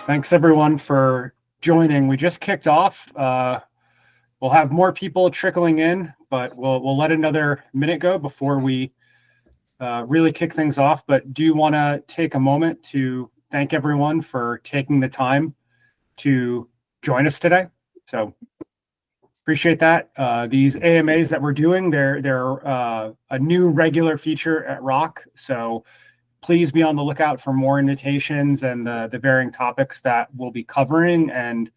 Thanks everyone for joining. We just kicked off. We'll have more people trickling in, but we'll let another minute go before we really kick things off. But do you want to take a moment to thank everyone for taking the time to join us today? So appreciate that. These AMAs that we're doing, they're a new regular feature at ROCK. So please be on the lookout for more invitations and the varying topics that we'll be covering, and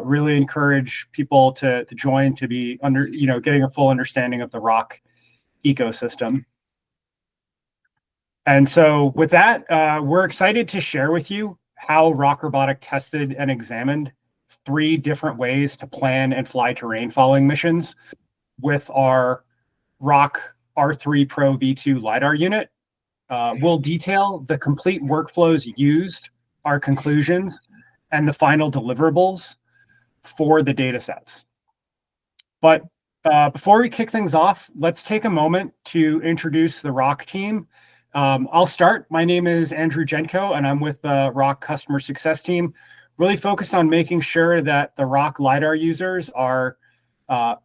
really encourage people to join, to be getting a full understanding of the ROCK ecosystem. And so with that, we're excited to share with you how ROCK Robotic tested and examined 3 different ways to plan and fly terrain following missions with our ROCK R3 Pro V2 LiDAR unit. We'll detail the complete workflows used, our conclusions, and the final deliverables for the data sets. But before we kick things off, let's take a moment to introduce the ROCK team. I'll start. My name is Andrew Jenko, and I'm with the ROCK Customer Success team, really focused on making sure that the ROCK LiDAR users are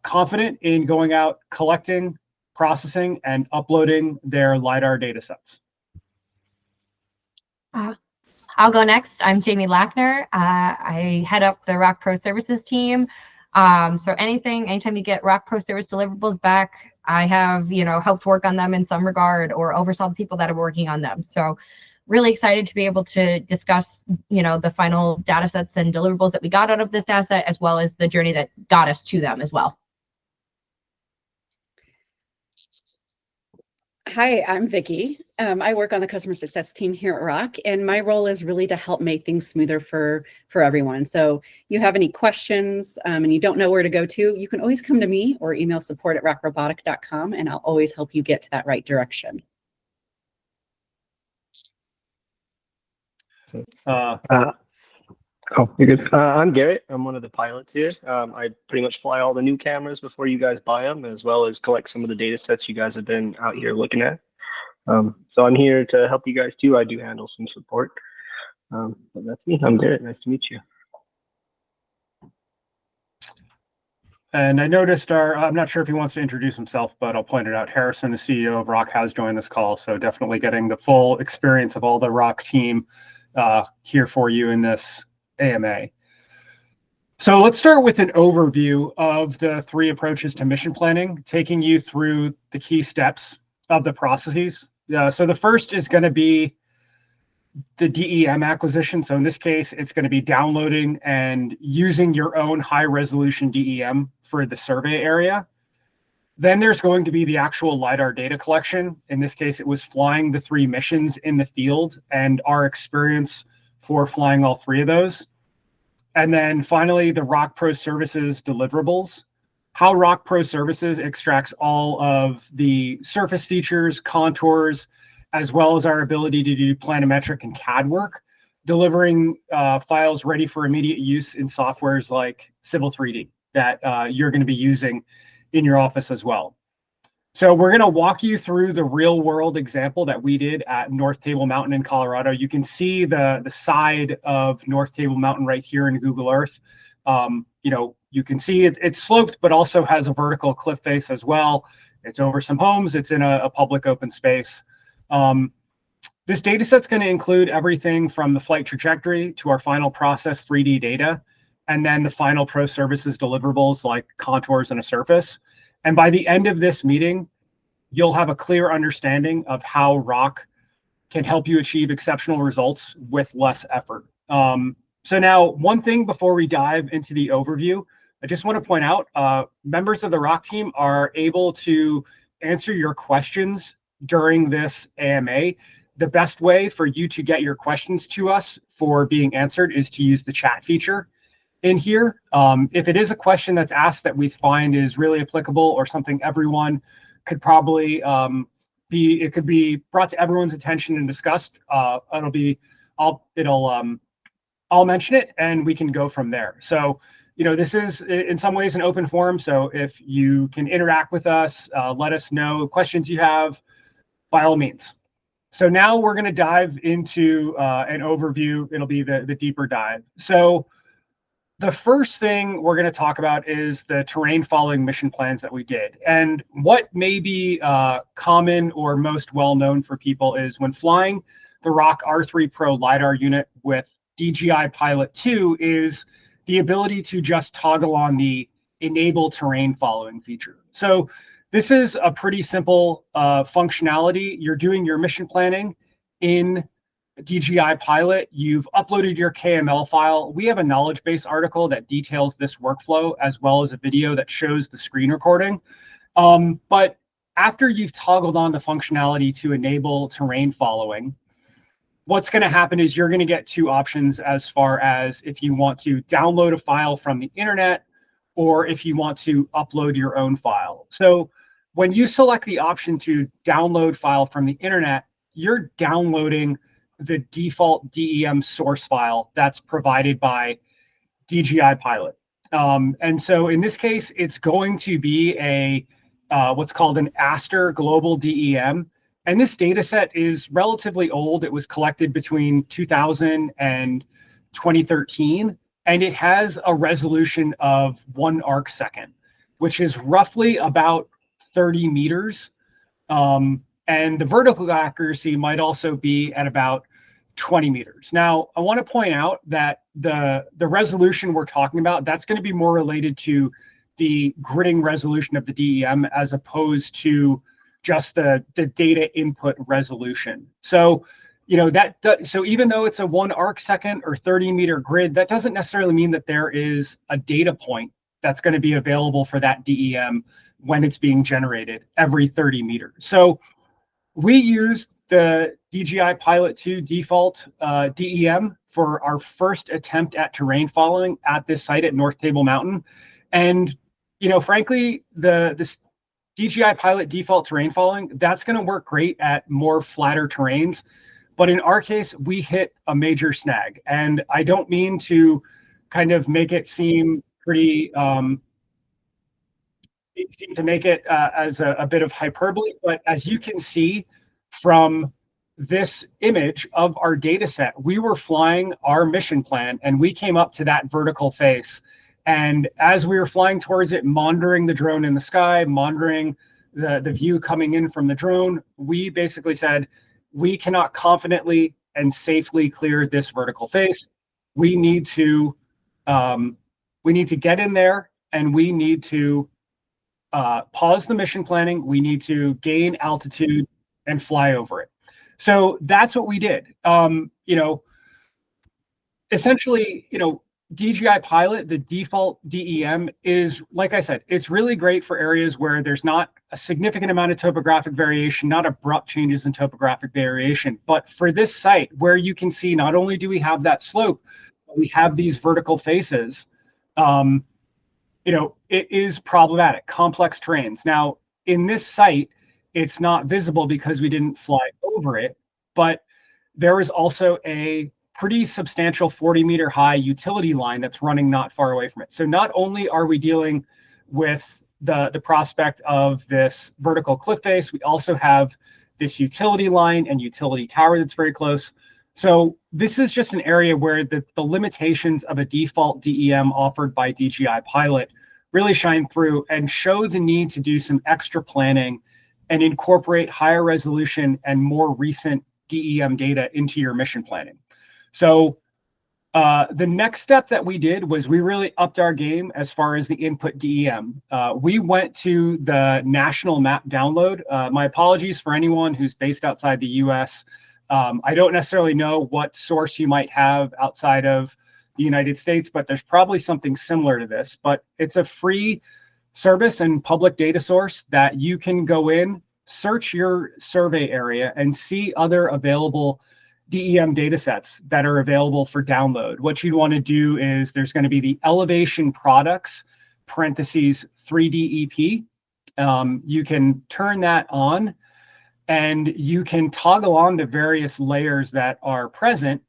confident in going out, collecting, processing, and uploading their LiDAR data sets. I'll go next. I'm Jamie Lackner. I head up the ROCK Pro Services team. So anytime you get ROCK Pro Service deliverables back, I have, helped work on them in some regard or oversaw the people that are working on them. So really excited to be able to discuss, the final data sets and deliverables that we got out of this data set, as well as the journey that got us to them as well. Hi, I'm Vicki. I work on the customer success team here at ROCK, and my role is really to help make things smoother for everyone. So you have any questions and you don't know where to go to, you can always come to me or email support@rockrobotic.com, and I'll always help you get to that right direction. Oh, you're good. I'm Garrett. I'm one of the pilots here. I pretty much fly all the new cameras before you guys buy them, as well as collect some of the data sets you guys have been out here looking at. So I'm here to help you guys too. I do handle some support. But that's me. I'm Garrett. Nice to meet you. And I noticed I'm not sure if he wants to introduce himself, but I'll point it out. Harrison, the CEO of ROCK, has joined this call. So definitely getting the full experience of all the ROCK team here for you in this AMA. So let's start with an overview of the 3 approaches to mission planning, taking you through the key steps of the processes. So the first is going to be the DEM acquisition. So in this case, it's going to be downloading and using your own high-resolution DEM for the survey area. Then there's going to be the actual LiDAR data collection. In this case, it was flying the 3 missions in the field and our experience for flying all 3 of those. And then finally, the ROCK Pro Services deliverables. How ROCK Pro Services extracts all of the surface features, contours, as well as our ability to do planimetric and CAD work, delivering files ready for immediate use in softwares like Civil 3D that you're going to be using in your office as well. So we're going to walk you through the real world example that we did at North Table Mountain in Colorado. You can see the side of North Table Mountain right here in Google Earth. You can see it's sloped, but also has a vertical cliff face as well. It's over some homes. It's in a public open space. This data set's going to include everything from the flight trajectory to our final process 3D data, and then the final pro services deliverables like contours and a surface. And by the end of this meeting, you'll have a clear understanding of how ROCK can help you achieve exceptional results with less effort. So now, one thing before we dive into the overview, I just want to point out, members of the ROCK team are able to answer your questions during this AMA. The best way for you to get your questions to us for being answered is to use the chat feature in here. If it is a question that's asked that we find is really applicable or something everyone could probably it could be brought to everyone's attention and discussed, I'll mention it and we can go from there. So, this is in some ways an open forum. So if you can interact with us, let us know questions you have, by all means. So now we're going to dive into an overview. It'll be the deeper dive. So the first thing we're going to talk about is the terrain following mission plans that we did. And what may be common or most well known for people is when flying the ROCK R3 Pro LiDAR unit with DJI Pilot 2 is the ability to just toggle on the enable terrain following feature. So this is a pretty simple functionality. You're doing your mission planning in DJI Pilot. You've uploaded your KML file. We have a knowledge base article that details this workflow, as well as a video that shows the screen recording. But after you've toggled on the functionality to enable terrain following, what's going to happen is you're going to get two options as far as if you want to download a file from the internet or if you want to upload your own file. So when you select the option to download file from the internet, you're downloading the default DEM source file that's provided by DJI Pilot. And so in this case, it's going to be a what's called an Aster global DEM. And this data set is relatively old. It was collected between 2000 and 2013. And it has a resolution of 1 arc second, which is roughly about 30 meters. And the vertical accuracy might also be at about 20 meters. Now, I want to point out that the resolution we're talking about, that's going to be more related to the gridding resolution of the DEM as opposed to just the data input resolution. So, you know, so even though it's a 1 arc second or 30 meter grid, that doesn't necessarily mean that there is a data point that's going to be available for that DEM when it's being generated every 30 meters. So we used the DJI Pilot 2 default DEM for our first attempt at terrain following at this site at North Table Mountain. And, you know, frankly, this DJI Pilot default terrain following, that's going to work great at more flatter terrains. But in our case, we hit a major snag. And I don't mean to kind of make it seem pretty, as a bit of hyperbole, but as you can see from this image of our data set, we were flying our mission plan and we came up to that vertical face. And as we were flying towards it, monitoring the drone in the sky, monitoring the view coming in from the drone, we basically said, we cannot confidently and safely clear this vertical face. We need to get in there and we need to pause the mission planning. We need to gain altitude and fly over it. So that's what we did. You know, essentially, you know, DJI Pilot, the default DEM is, like I said, it's really great for areas where there's not a significant amount of topographic variation, not abrupt changes in topographic variation. But for this site where you can see not only do we have that slope, but we have these vertical faces, you know, it is problematic, complex terrains. Now, in this site, it's not visible because we didn't fly over it, but there is also a pretty substantial 40-meter high utility line that's running not far away from it. So not only are we dealing with the prospect of this vertical cliff face, we also have this utility line and utility tower that's very close. So this is just an area where the limitations of a default DEM offered by DJI Pilot really shine through and show the need to do some extra planning and incorporate higher resolution and more recent DEM data into your mission planning. So the next step that we did was we really upped our game as far as the input DEM. We went to the national map download. My apologies for anyone who's based outside the US. I don't necessarily know what source you might have outside of the United States, but there's probably something similar to this. But it's a free service and public data source that you can go in, search your survey area, and see other available DEM data sets that are available for download. What you'd want to do is there's going to be the elevation products, parentheses 3D EP. You can turn that on and you can toggle on the various layers that are present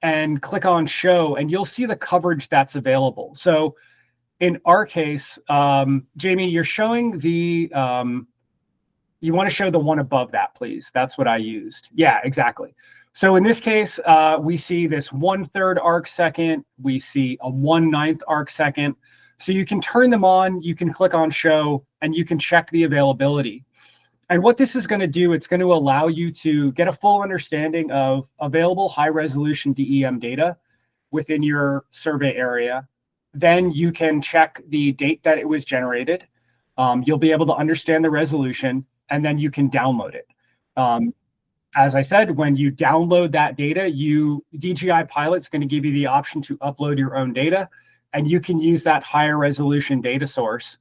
and click on show, and you'll see the coverage that's available. So in our case, Jamie, you're showing the you want to show the one above that, please. That's what I used. Yeah, exactly. So in this case, we see this 1/3 arc second. We see a 1/9 arc second. So you can turn them on, you can click on show, and you can check the availability. And what this is going to do, it's going to allow you to get a full understanding of available high resolution DEM data within your survey area. Then you can check the date that it was generated. You'll be able to understand the resolution, and then you can download it. As I said, when you download that data, DJI Pilot's going to give you the option to upload your own data, and you can use that higher resolution data source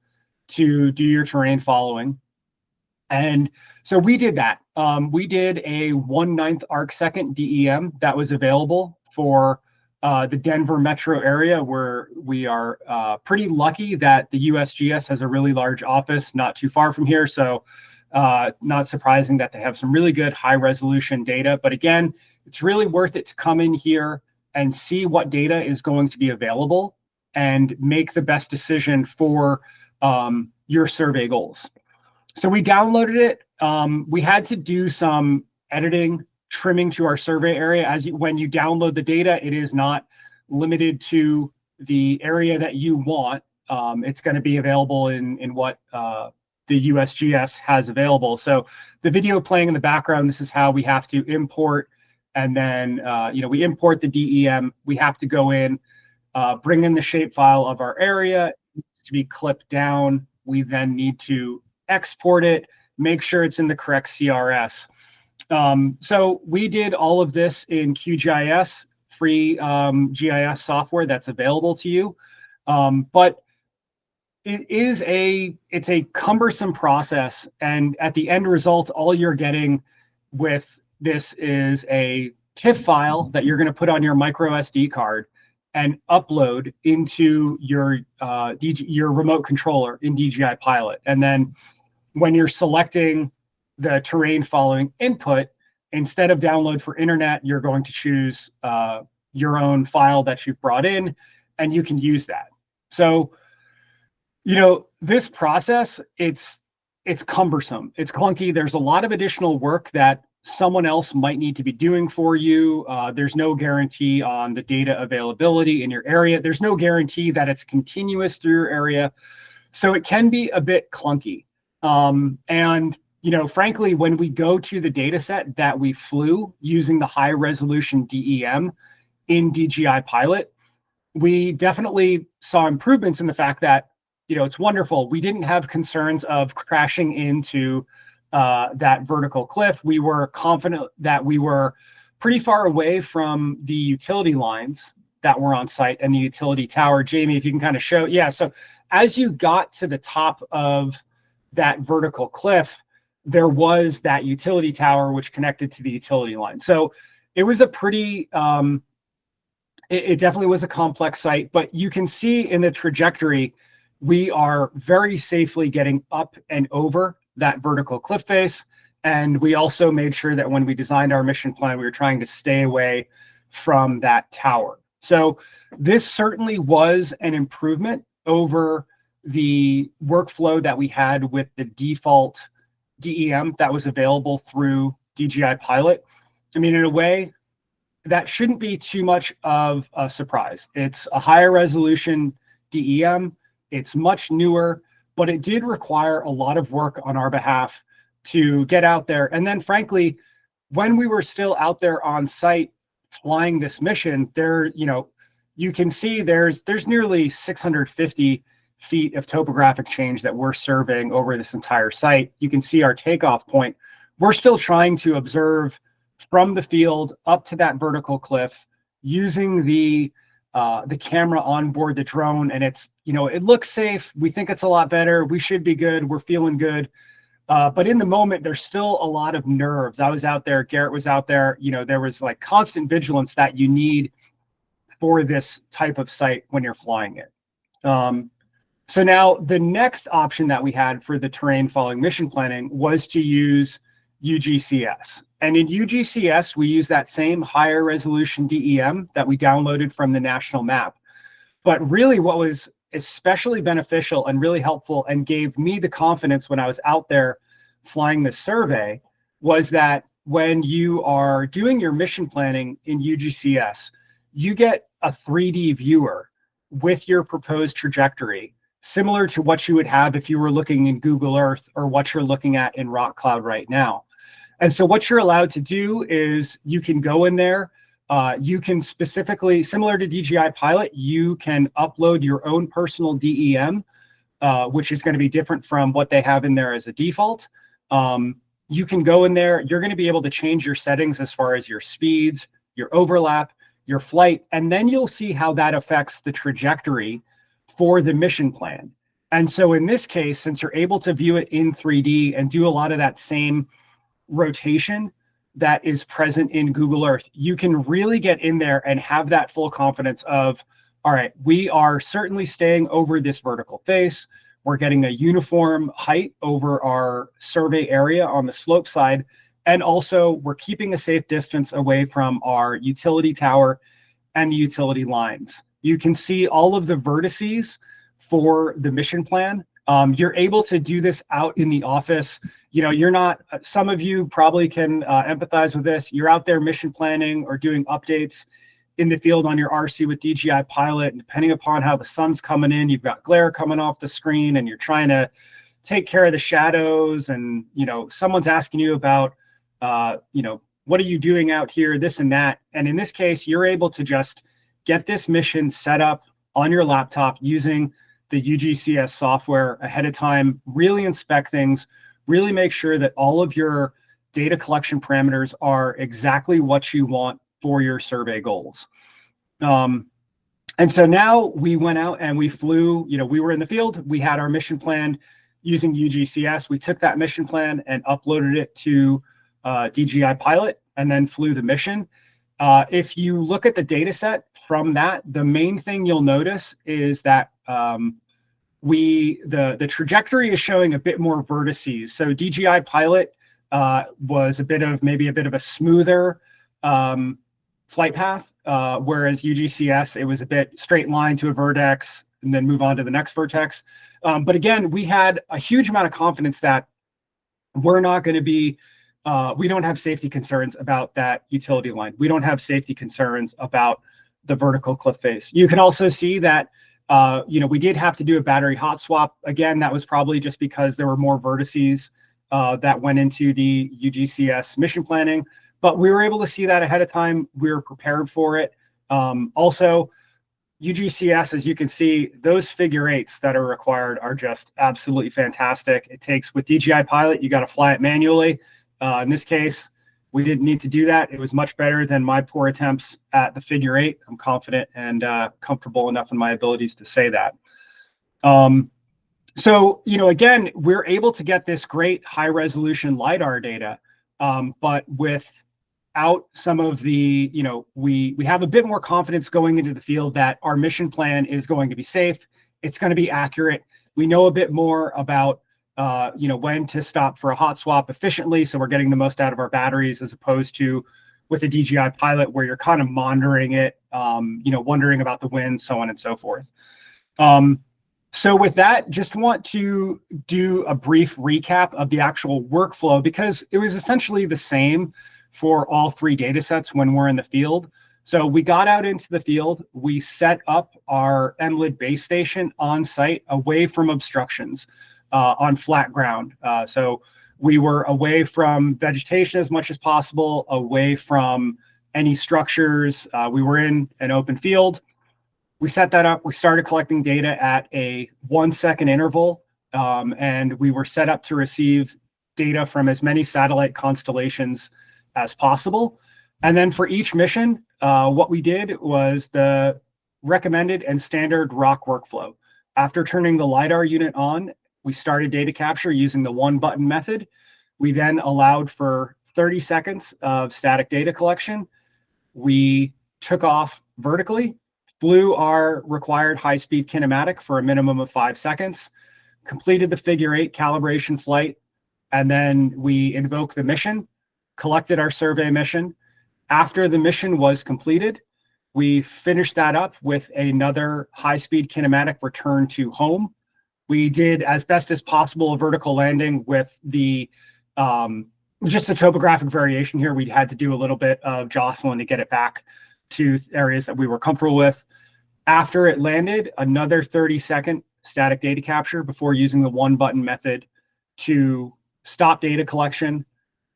to do your terrain following. And so we did that. We did a 1/9 arc second DEM that was available for the Denver metro area, where we are pretty lucky that the USGS has a really large office not too far from here. So not surprising that they have some really good high resolution data. But again, it's really worth it to come in here and see what data is going to be available and make the best decision for your survey goals. So we downloaded it. We had to do some editing, trimming to our survey area. When you download the data, it is not limited to the area that you want. It's going to be available in what the USGS has available. So the video playing in the background, this is how we have to import. And then, we import the DEM. We have to go in, bring in the shapefile of our area. It needs to be clipped down. We then need to export it, make sure it's in the correct CRS. So we did all of this in QGIS, free GIS software that's available to you. But it's a cumbersome process, and at the end result, all you're getting with this is a TIFF file that you're going to put on your micro SD card and upload into your remote controller in DJI Pilot. And then when you're selecting the terrain following input, instead of download for internet, you're going to choose your own file that you've brought in, and you can use that. So, this process, it's cumbersome, it's clunky. There's a lot of additional work that someone else might need to be doing for you. There's no guarantee on the data availability in your area. There's no guarantee that it's continuous through your area. So it can be a bit clunky. And frankly, when we go to the data set that we flew using the high resolution DEM in DJI Pilot, we definitely saw improvements in the fact that, it's wonderful. We didn't have concerns of crashing into that vertical cliff. We were confident that we were pretty far away from the utility lines that were on site and the utility tower. Jamie, if you can kind of show, yeah. So as you got to the top of that vertical cliff, there was that utility tower which connected to the utility line. So it was a pretty, it definitely was a complex site, but you can see in the trajectory, we are very safely getting up and over that vertical cliff face. And we also made sure that when we designed our mission plan, we were trying to stay away from that tower. So this certainly was an improvement over the workflow that we had with the default DEM that was available through DJI Pilot. I mean, in a way, that shouldn't be too much of a surprise. It's a higher resolution DEM. It's much newer, but it did require a lot of work on our behalf to get out there. And then frankly, when we were still out there on site flying this mission, you can see there's nearly 650 feet of topographic change that we're surveying over this entire site. You can see our takeoff point. We're still trying to observe from the field up to that vertical cliff using the camera on board the drone, and it's, it looks safe. We think it's a lot better. We should be good. We're feeling good. But in the moment, there's still a lot of nerves. I was out there, Garrett was out there, there was like constant vigilance that you need for this type of site when you're flying it. So now the next option that we had for the terrain following mission planning was to use UgCS. And in UgCS, we use that same higher resolution DEM that we downloaded from the national map. But really what was especially beneficial and really helpful and gave me the confidence when I was out there flying this survey was that when you are doing your mission planning in UgCS, you get a 3D viewer with your proposed trajectory, similar to what you would have if you were looking in Google Earth or what you're looking at in Rock Cloud right now. And so what you're allowed to do is you can go in there, you can specifically, similar to DJI Pilot, you can upload your own personal DEM, which is going to be different from what they have in there as a default. You can go in there, you're going to be able to change your settings as far as your speeds, your overlap, your flight, and then you'll see how that affects the trajectory for the mission plan. And so in this case, since you're able to view it in 3D and do a lot of that same rotation that is present in Google Earth, you can really get in there and have that full confidence of, all right, we are certainly staying over this vertical face. We're getting a uniform height over our survey area on the slope side. And also we're keeping a safe distance away from our utility tower and the utility lines. You can see all of the vertices for the mission plan. You're able to do this out in the office. You know, you're not, some of you probably can empathize with this. You're out there mission planning or doing updates in the field on your RC with DJI Pilot, and depending upon how the sun's coming in, you've got glare coming off the screen and you're trying to take care of the shadows, and you know, someone's asking you about you know, what are you doing out here, this and that. And in this case, you're able to just get this mission set up on your laptop using the UgCS software ahead of time, really inspect things, really make sure that all of your data collection parameters are exactly what you want for your survey goals. And so now we went out and we flew, you know, we were in the field, we had our mission plan using UgCS. We took that mission plan and uploaded it to DJI Pilot and then flew the mission. If you look at the data set from that, the main thing you'll notice is that the trajectory is showing a bit more vertices. So DJI Pilot was maybe a bit of a smoother flight path, whereas UgCS, it was a bit straight line to a vertex and then move on to the next vertex. But again, we had a huge amount of confidence that we're not going to be, we don't have safety concerns about that utility line. We don't have safety concerns about the vertical cliff face. You can also see that, you know, we did have to do a battery hot swap. Again, that was probably just because there were more vertices that went into the UgCS mission planning, but we were able to see that ahead of time. We were prepared for it. Also, UgCS, as you can see, those figure eights that are required are just absolutely fantastic. It takes, with DJI Pilot, you got to fly it manually. In this case, we didn't need to do that. It was much better than my poor attempts at the figure eight. I'm confident and comfortable enough in my abilities to say that. So, you know, again, we're able to get this great high resolution LiDAR data, but without some of the, you know, we have a bit more confidence going into the field that our mission plan is going to be safe. It's going to be accurate. We know a bit more about, you know, when to stop for a hot swap efficiently, so we're getting the most out of our batteries, as opposed to with a DJI Pilot where you're kind of monitoring it, you know, wondering about the wind, so on and so forth. So with that, just want to do a brief recap of the actual workflow, because it was essentially the same for all three data sets when we're in the field. So we got out into the field, we set up our MLID base station on site away from obstructions on flat ground. So we were away from vegetation as much as possible, away from any structures. We were in an open field. We set that up. We started collecting data at a 1 second interval, and we were set up to receive data from as many satellite constellations as possible. And then for each mission, what we did was the recommended and standard ROCK workflow. After turning the LiDAR unit on, we started data capture using the one button method. We then allowed for 30 seconds of static data collection. We took off vertically, flew our required high-speed kinematic for a minimum of 5 seconds, completed the figure eight calibration flight, and then we invoked the mission, collected our survey mission. After the mission was completed, we finished that up with another high-speed kinematic return to home. We did, as best as possible, a vertical landing with the just a topographic variation here. We had to do a little bit of jostling to get it back to areas that we were comfortable with. After it landed, another 30-second static data capture before using the one button method to stop data collection.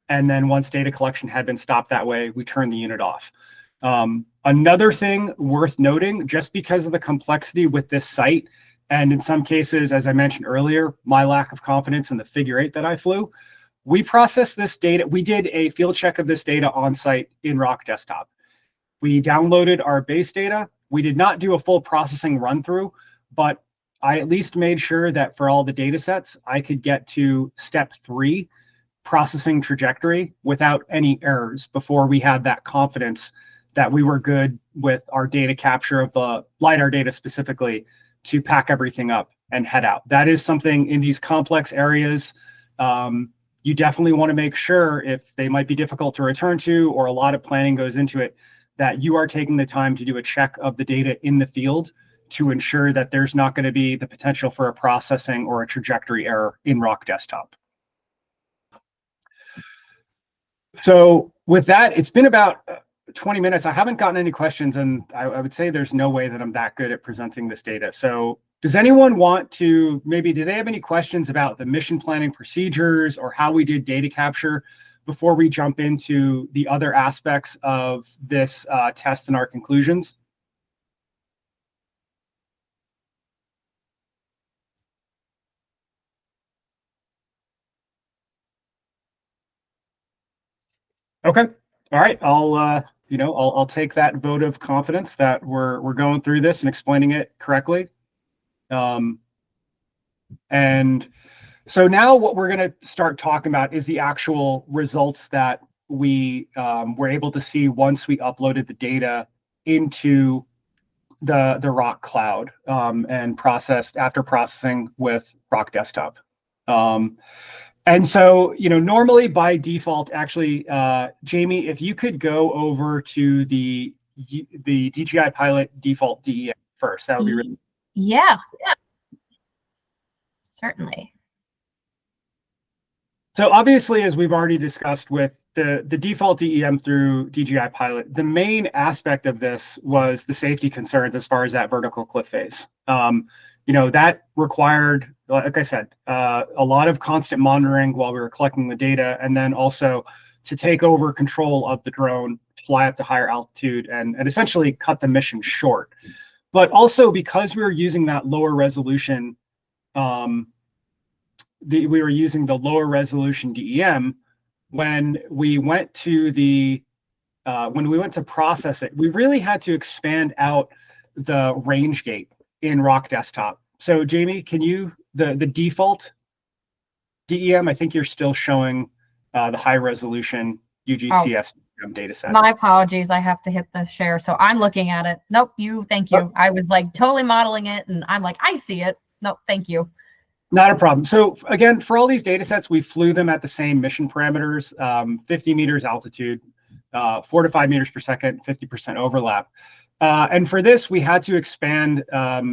And then once data collection had been stopped that way, we turned the unit off. Another thing worth noting, just because of the complexity with this site, and in some cases, as I mentioned earlier, my lack of confidence in the figure 8 that I flew, we processed this data. We did a field check of this data on site in ROCK Desktop. We downloaded our base data. We did not do a full processing run through, but I at least made sure that for all the data sets, I could get to step 3, processing trajectory, without any errors before we had that confidence that we were good with our data capture of the LiDAR data specifically to pack everything up and head out. That is something in these complex areas, you definitely want to make sure, if they might be difficult to return to or a lot of planning goes into it, that you are taking the time to do a check of the data in the field to ensure that there's not going to be the potential for a processing or a trajectory error in ROCK Desktop. So with that, it's been about 20 minutes. I haven't gotten any questions, and I would say there's no way that I'm that good at presenting this data. So does anyone want to, maybe, do they have any questions about the mission planning procedures or how we did data capture before we jump into the other aspects of this test and our conclusions? Okay. All right. I'll take that vote of confidence that we're going through this and explaining it correctly. And so now what we're going to start talking about is the actual results that we were able to see once we uploaded the data into the ROCK cloud and processed after processing with ROCK Desktop. And so, normally by default, actually, Jamie, if you could go over to the DJI Pilot default DEM first, that would be really. Yeah, certainly. So obviously, as we've already discussed with the default DEM through DJI Pilot, the main aspect of this was the safety concerns as far as that vertical cliff face. That required, like I said, a lot of constant monitoring while we were collecting the data, and then also to take over control of the drone, fly up to higher altitude, and essentially cut the mission short. But also because we were using that lower resolution, we were using the lower resolution DEM, when we went to process it, we really had to expand out the range gate in ROCK Desktop. So Jamie, can you, the default DEM, I think you're still showing the high resolution UgCS data set. My apologies, I have to hit the share. So I'm looking at it. Nope, thank you. Oh. I was like totally modeling it and I'm like, I see it. Nope, thank you. Not a problem. So again, for all these data sets, we flew them at the same mission parameters, 50 meters altitude, 4 to 5 meters per second, 50% overlap. And for this, we had to expand our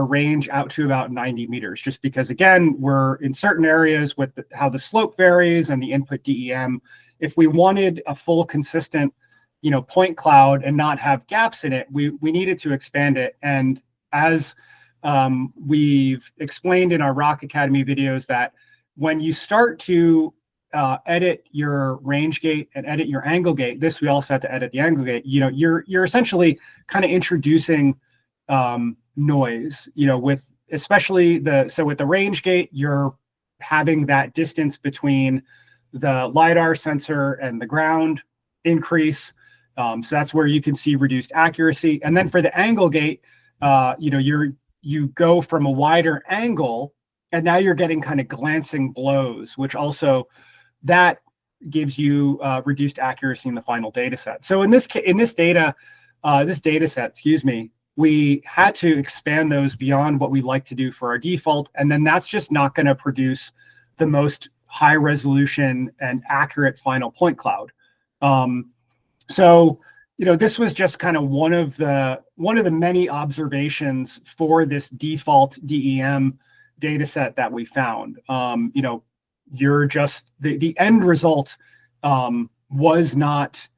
range out to about 90 meters, just because, again, we're in certain areas with how the slope varies and the input DEM. If we wanted a full consistent, point cloud and not have gaps in it, we needed to expand it. And as we've explained in our ROCK Academy videos, that when you start to edit your range gate and edit your angle gate, we also have to edit the angle gate. You're essentially kind of introducing noise. With especially with the range gate, you're having that distance between the LiDAR sensor and the ground increase. So that's where you can see reduced accuracy. And then for the angle gate, you go from a wider angle, and now you're getting kind of glancing blows, which also that gives you reduced accuracy in the final data set. So in this data set, we had to expand those beyond what we like to do for our default, and then that's just not going to produce the most high resolution and accurate final point cloud. So this was just kind of one of the many observations for this default DEM data set that we found. You're just the end result was not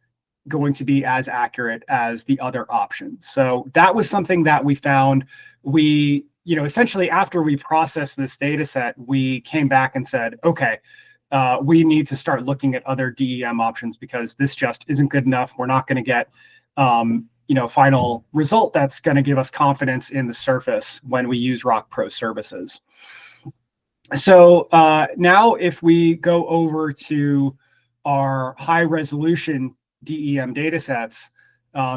going to be as accurate as the other options. So that was something that we found. We, essentially after we processed this data set, we came back and said, okay, we need to start looking at other DEM options because this just isn't good enough. We're not going to get, final result that's going to give us confidence in the surface when we use ROCK Pro services. So now if we go over to our high resolution DEM data sets,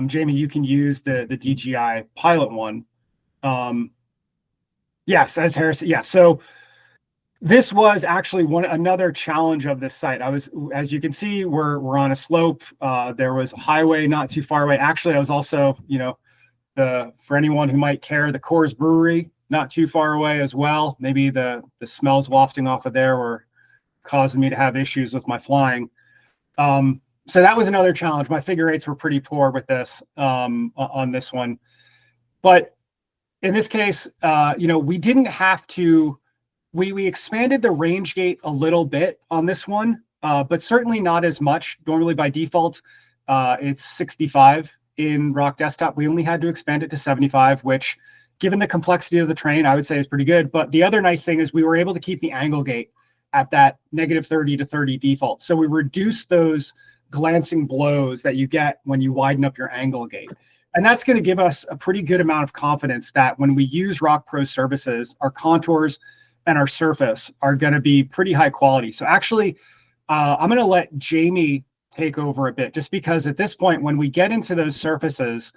Jamie, you can use the DJI Pilot one. Yes, as Harrison, yeah. So this was actually another challenge of this site. As you can see, we're on a slope. There was a highway not too far away. Actually, I was also, for anyone who might care, the Coors Brewery not too far away as well. Maybe the smells wafting off of there were causing me to have issues with my flying. So that was another challenge. My figure eights were pretty poor with this on this one. But in this case, we didn't have to, we expanded the range gate a little bit on this one, but certainly not as much. Normally by default, it's 65 in ROCK Desktop. We only had to expand it to 75, which given the complexity of the terrain, I would say is pretty good. But the other nice thing is we were able to keep the angle gate at that -30 to 30 default. So we reduced those glancing blows that you get when you widen up your angle gate. And that's going to give us a pretty good amount of confidence that when we use ROCK Pro services, our contours and our surface are going to be pretty high quality. So actually, I'm going to let Jamie take over a bit, just because at this point, when we get into those surfaces,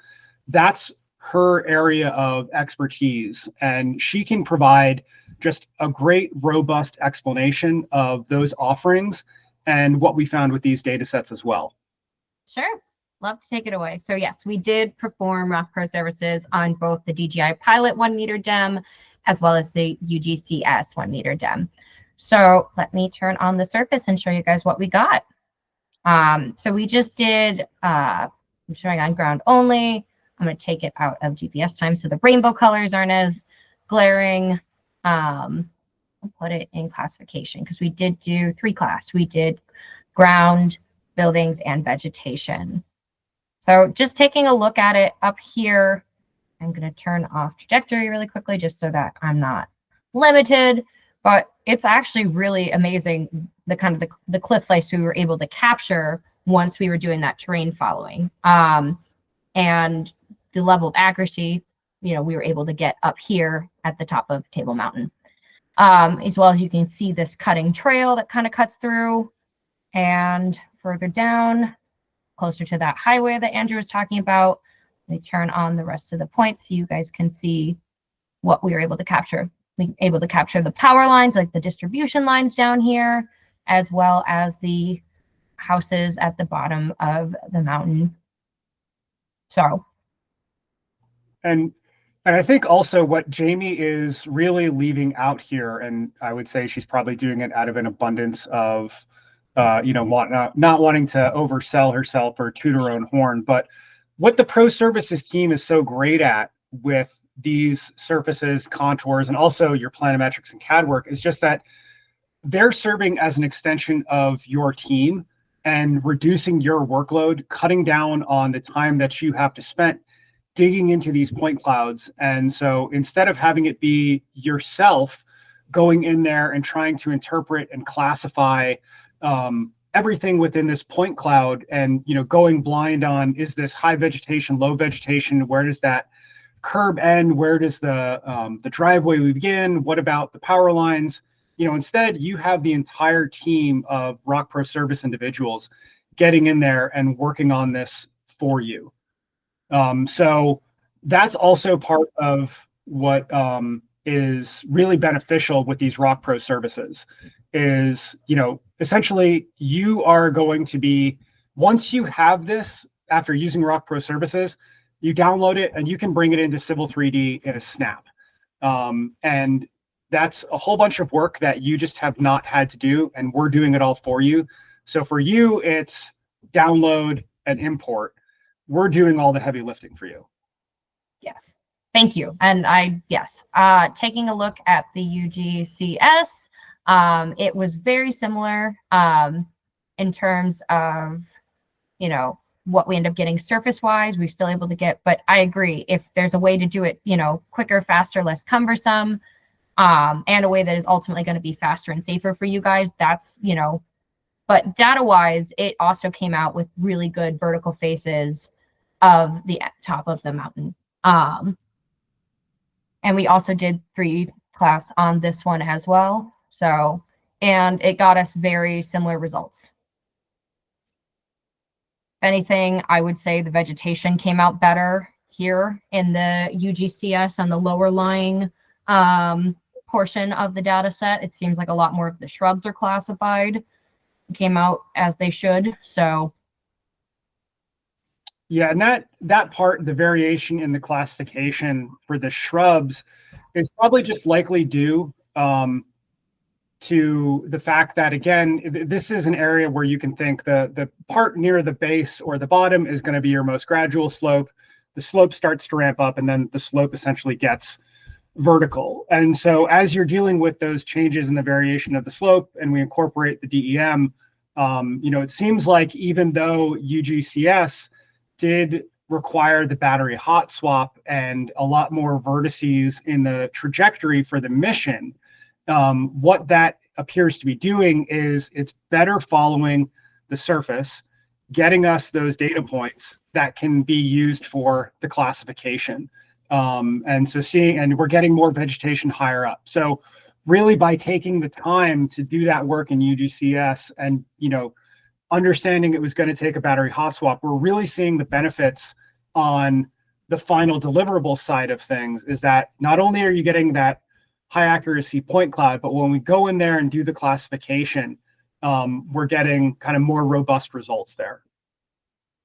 that's her area of expertise, and she can provide just a great, robust explanation of those offerings and what we found with these data sets as well. Sure. Love to take it away. So yes, we did perform ROCK Pro services on both the DJI Pilot 1 meter DEM as well as the UgCS 1 meter DEM. So let me turn on the surface and show you guys what we got. So we just did, I'm showing on ground only. I'm going to take it out of GPS time so the rainbow colors aren't as glaring. I'll put it in classification because we did do 3 class. We did ground, buildings, and vegetation. So just taking a look at it up here, I'm going to turn off trajectory really quickly just so that I'm not limited. But it's actually really amazing the kind of the cliff face we were able to capture once we were doing that terrain following. And the level of accuracy, we were able to get up here at the top of Table Mountain. As well as you can see this cutting trail that kind of cuts through, and further down, closer to that highway that Andrew was talking about. Let me turn on the rest of the points so you guys can see what we were able to capture. We were able to capture the power lines, like the distribution lines down here, as well as the houses at the bottom of the mountain. So. And I think also what Jamie is really leaving out here, and I would say she's probably doing it out of an abundance of, not wanting to oversell herself or toot her own horn, but what the pro services team is so great at with these surfaces, contours, and also your planimetrics and CAD work is just that they're serving as an extension of your team and reducing your workload, cutting down on the time that you have to spend digging into these point clouds. And so instead of having it be yourself going in there and trying to interpret and classify everything within this point cloud and going blind on, is this high vegetation, low vegetation, where does that curb end, where does the driveway begin, what about the power lines? Instead you have the entire team of ROCK Pro service individuals getting in there and working on this for you. So that's also part of what is really beneficial with these ROCK Pro services is, essentially you are going to be, once you have this, after using ROCK Pro services, you download it and you can bring it into Civil 3D in a snap. And that's a whole bunch of work that you just have not had to do, and we're doing it all for you. So for you, it's download and import. We're doing all the heavy lifting for you. Yes. Thank you. And yes, taking a look at the UgCS, it was very similar in terms of, what we end up getting surface wise. We're still able to get, but I agree, if there's a way to do it, quicker, faster, less cumbersome, and a way that is ultimately going to be faster and safer for you guys, that's, but data wise, it also came out with really good vertical faces of the top of the mountain. And we also did 3 class on this one as well. So, and it got us very similar results. If anything, I would say the vegetation came out better here in the UgCS on the lower lying portion of the data set. It seems like a lot more of the shrubs are classified. It came out as they should. So yeah, and that part, the variation in the classification for the shrubs, is probably just likely due to the fact that, again, this is an area where you can think the part near the base or the bottom is going to be your most gradual slope. The slope starts to ramp up, and then the slope essentially gets vertical. And so as you're dealing with those changes in the variation of the slope, and we incorporate the DEM, it seems like even though UgCS did require the battery hot swap and a lot more vertices in the trajectory for the mission, what that appears to be doing is it's better following the surface, getting us those data points that can be used for the classification. And so and we're getting more vegetation higher up. So really, by taking the time to do that work in UgCS and, understanding it was going to take a battery hot swap, we're really seeing the benefits on the final deliverable side of things, is that not only are you getting that high accuracy point cloud, but when we go in there and do the classification, we're getting kind of more robust results there.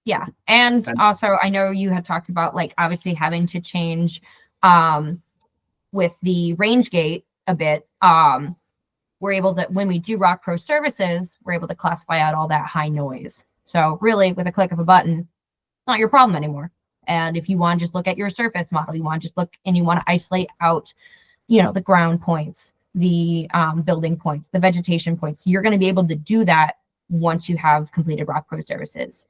Yeah. And also, I know you had talked about, like, obviously having to change with the range gate a bit. We're able to, when we do ROCK Pro services, we're able to classify out all that high noise. So really, with a click of a button, it's not your problem anymore. And if you want to just look at your surface model, you want to just look and you want to isolate out, the ground points, the building points, the vegetation points, you're going to be able to do that once you have completed ROCK Pro services.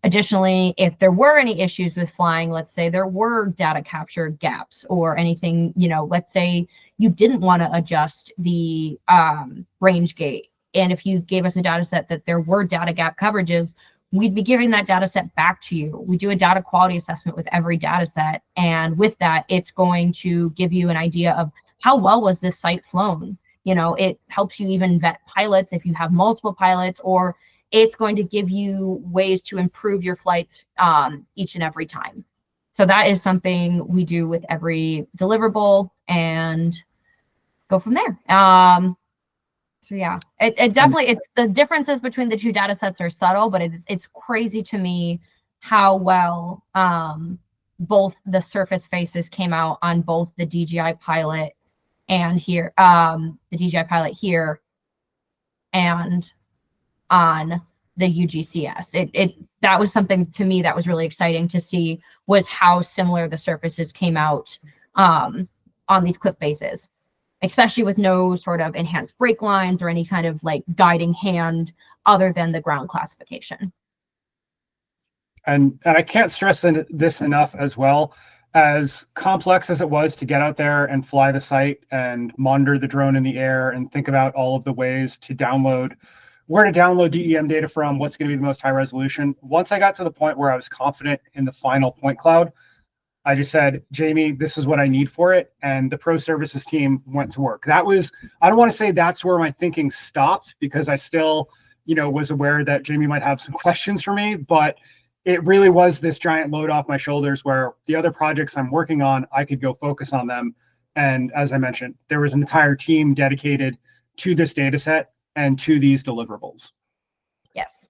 Additionally, if there were any issues with flying, let's say there were data capture gaps or anything, let's say you didn't want to adjust the range gate. And if you gave us a data set that there were data gap coverages, we'd be giving that data set back to you. We do a data quality assessment with every data set. And with that, it's going to give you an idea of how well was this site flown. It helps you even vet pilots if you have multiple pilots, or it's going to give you ways to improve your flights each and every time. So that is something we do with every deliverable and go from there. So yeah, it definitely, it's the differences between the two data sets are subtle, but it's crazy to me how well both the surface faces came out on both the DJI Pilot and here, the DJI Pilot here, and on the UgCS. That was something to me that was really exciting to see, was how similar the surfaces came out on these cliff faces, especially with no sort of enhanced brake lines or any kind of like guiding hand other than the ground classification. And I can't stress this enough, as well. As complex as it was to get out there and fly the site and monitor the drone in the air and think about all of the ways to download, where to download DEM data from, what's going to be the most high resolution. Once I got to the point where I was confident in the final point cloud, I just said, Jamie, this is what I need for it. And the pro services team went to work. That was, I don't want to say that's where my thinking stopped, because I still, was aware that Jamie might have some questions for me, but it really was this giant load off my shoulders where the other projects I'm working on, I could go focus on them. And as I mentioned, there was an entire team dedicated to this data set and to these deliverables. Yes.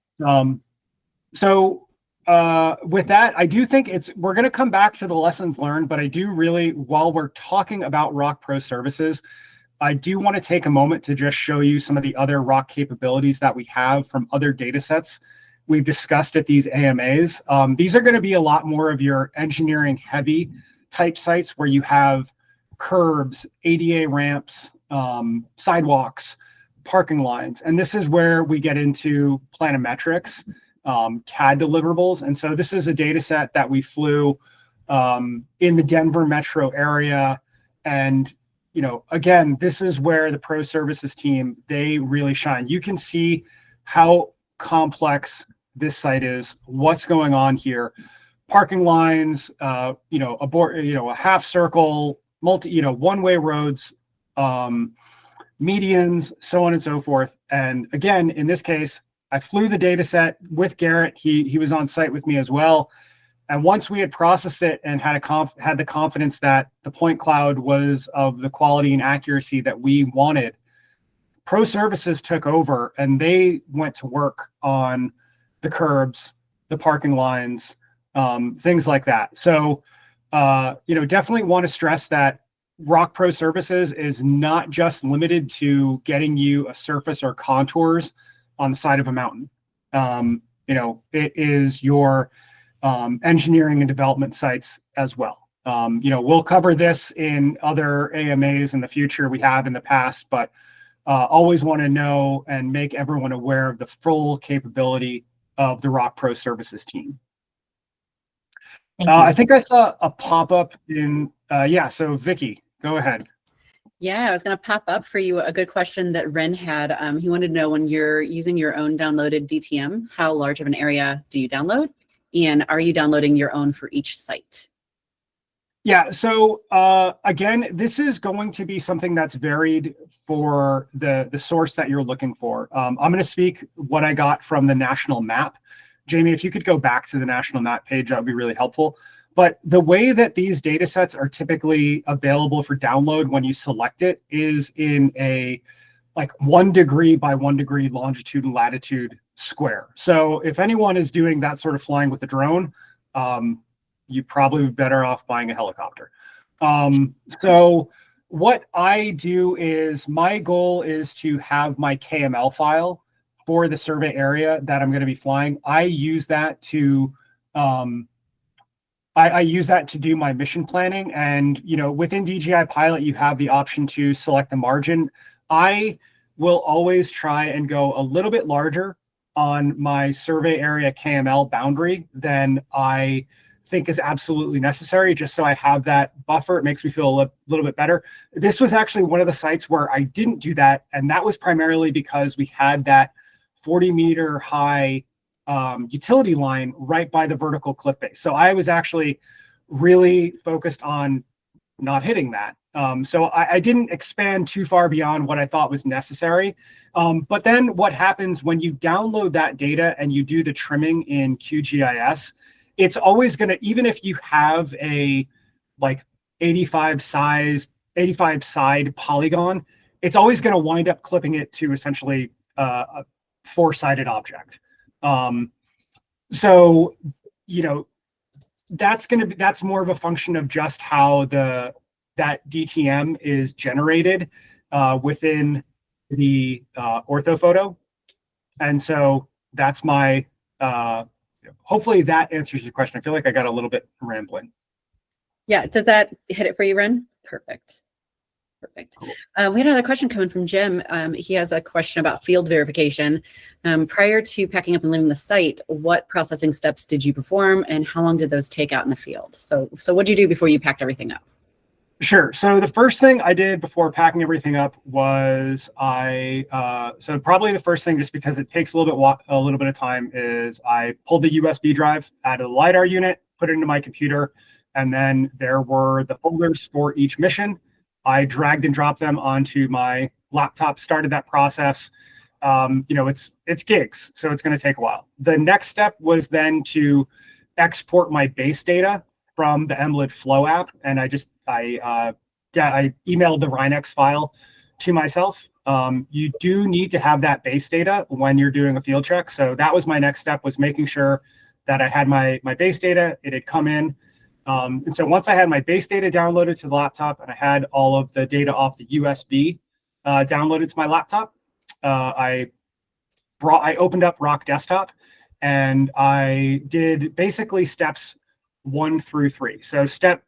So with that, I do think we're going to come back to the lessons learned, but I do really, while we're talking about ROCK Pro services, I do want to take a moment to just show you some of the other ROCK capabilities that we have from other data sets we've discussed at these AMAs. These are going to be a lot more of your engineering heavy type sites where you have curbs, ADA ramps, sidewalks, parking lines. And this is where we get into planimetrics, CAD deliverables. And so this is a data set that we flew in the Denver metro area. And, you know, again, this is where the pro services team, they really shine. You can see how complex this site is, what's going on here. Parking lines, you know, a half circle, one-way roads, medians, so on and so forth. And again, in this case, I flew the data set with Garrett. He was on site with me as well. And once we had processed it and had the confidence that the point cloud was of the quality and accuracy that we wanted, Pro Services took over and they went to work on the curbs, the parking lines, things like that. So, you know, definitely want to stress that ROCK Pro Services is not just limited to getting you a surface or contours on the side of a mountain. You know, it is your engineering and development sites as well. You know, we'll cover this in other AMAs in the future. We have in the past, but always want to know and make everyone aware of the full capability of the ROCK Pro Services team. I think I saw a pop-up in, yeah, so Vicky, go ahead. Yeah, I was going to pop up for you a good question that Ren had. He wanted to know, when you're using your own downloaded DTM, how large of an area do you download? And are you downloading your own for each site? Yeah, so again, this is going to be something that's varied for the source that you're looking for. I'm going to speak what I got from the national map. Jamie, if you could go back to the national map page, that would be really helpful. But the way that these data sets are typically available for download when you select it is in a like 1 degree by 1 degree longitude and latitude square. So if anyone is doing that sort of flying with a drone, you probably be better off buying a helicopter. So what I do is, my goal is to have my KML file for the survey area that I'm going to be flying. I use that to I use that to do my mission planning. And, you know, within DJI Pilot, you have the option to select the margin. I will always try and go a little bit larger on my survey area KML boundary than I think is absolutely necessary, just so I have that buffer. It makes me feel a little bit better. This was actually one of the sites where I didn't do that, and that was primarily because we had that 40-meter high utility line right by the vertical cliff base. So I was actually really focused on not hitting that. So I didn't expand too far beyond what I thought was necessary. But then what happens when you download that data and you do the trimming in QGIS, it's always going to, even if you have a like 85 side polygon, it's always going to wind up clipping it to essentially a 4-sided object. So, you know, that's more of a function of just how that DTM is generated within the orthophoto. And so that's my, hopefully that answers your question. I feel like I got a little bit rambling. Yeah, does that hit it for you, Ren? Perfect. Perfect. Cool. We had another question coming from Jim. He has a question about field verification. Prior to packing up and leaving the site, what processing steps did you perform, and how long did those take out in the field? So what did you do before you packed everything up? Sure. So the first thing I did before packing everything up was so probably the first thing, just because it takes a little bit of time, is I pulled the USB drive out of the LiDAR unit, put it into my computer, and then there were the folders for each mission. I dragged and dropped them onto my laptop, started that process. You know, it's gigs, so it's going to take a while. The next step was then to export my base data from the MLID Flow app, and I emailed the Rhinex file to myself. You do need to have that base data when you're doing a field check, so that was my next step, was making sure that I had my base data. It had come in. And so once I had my base data downloaded to the laptop and I had all of the data off the USB downloaded to my laptop, I opened up ROCK Desktop and I did basically steps 1 through 3. So step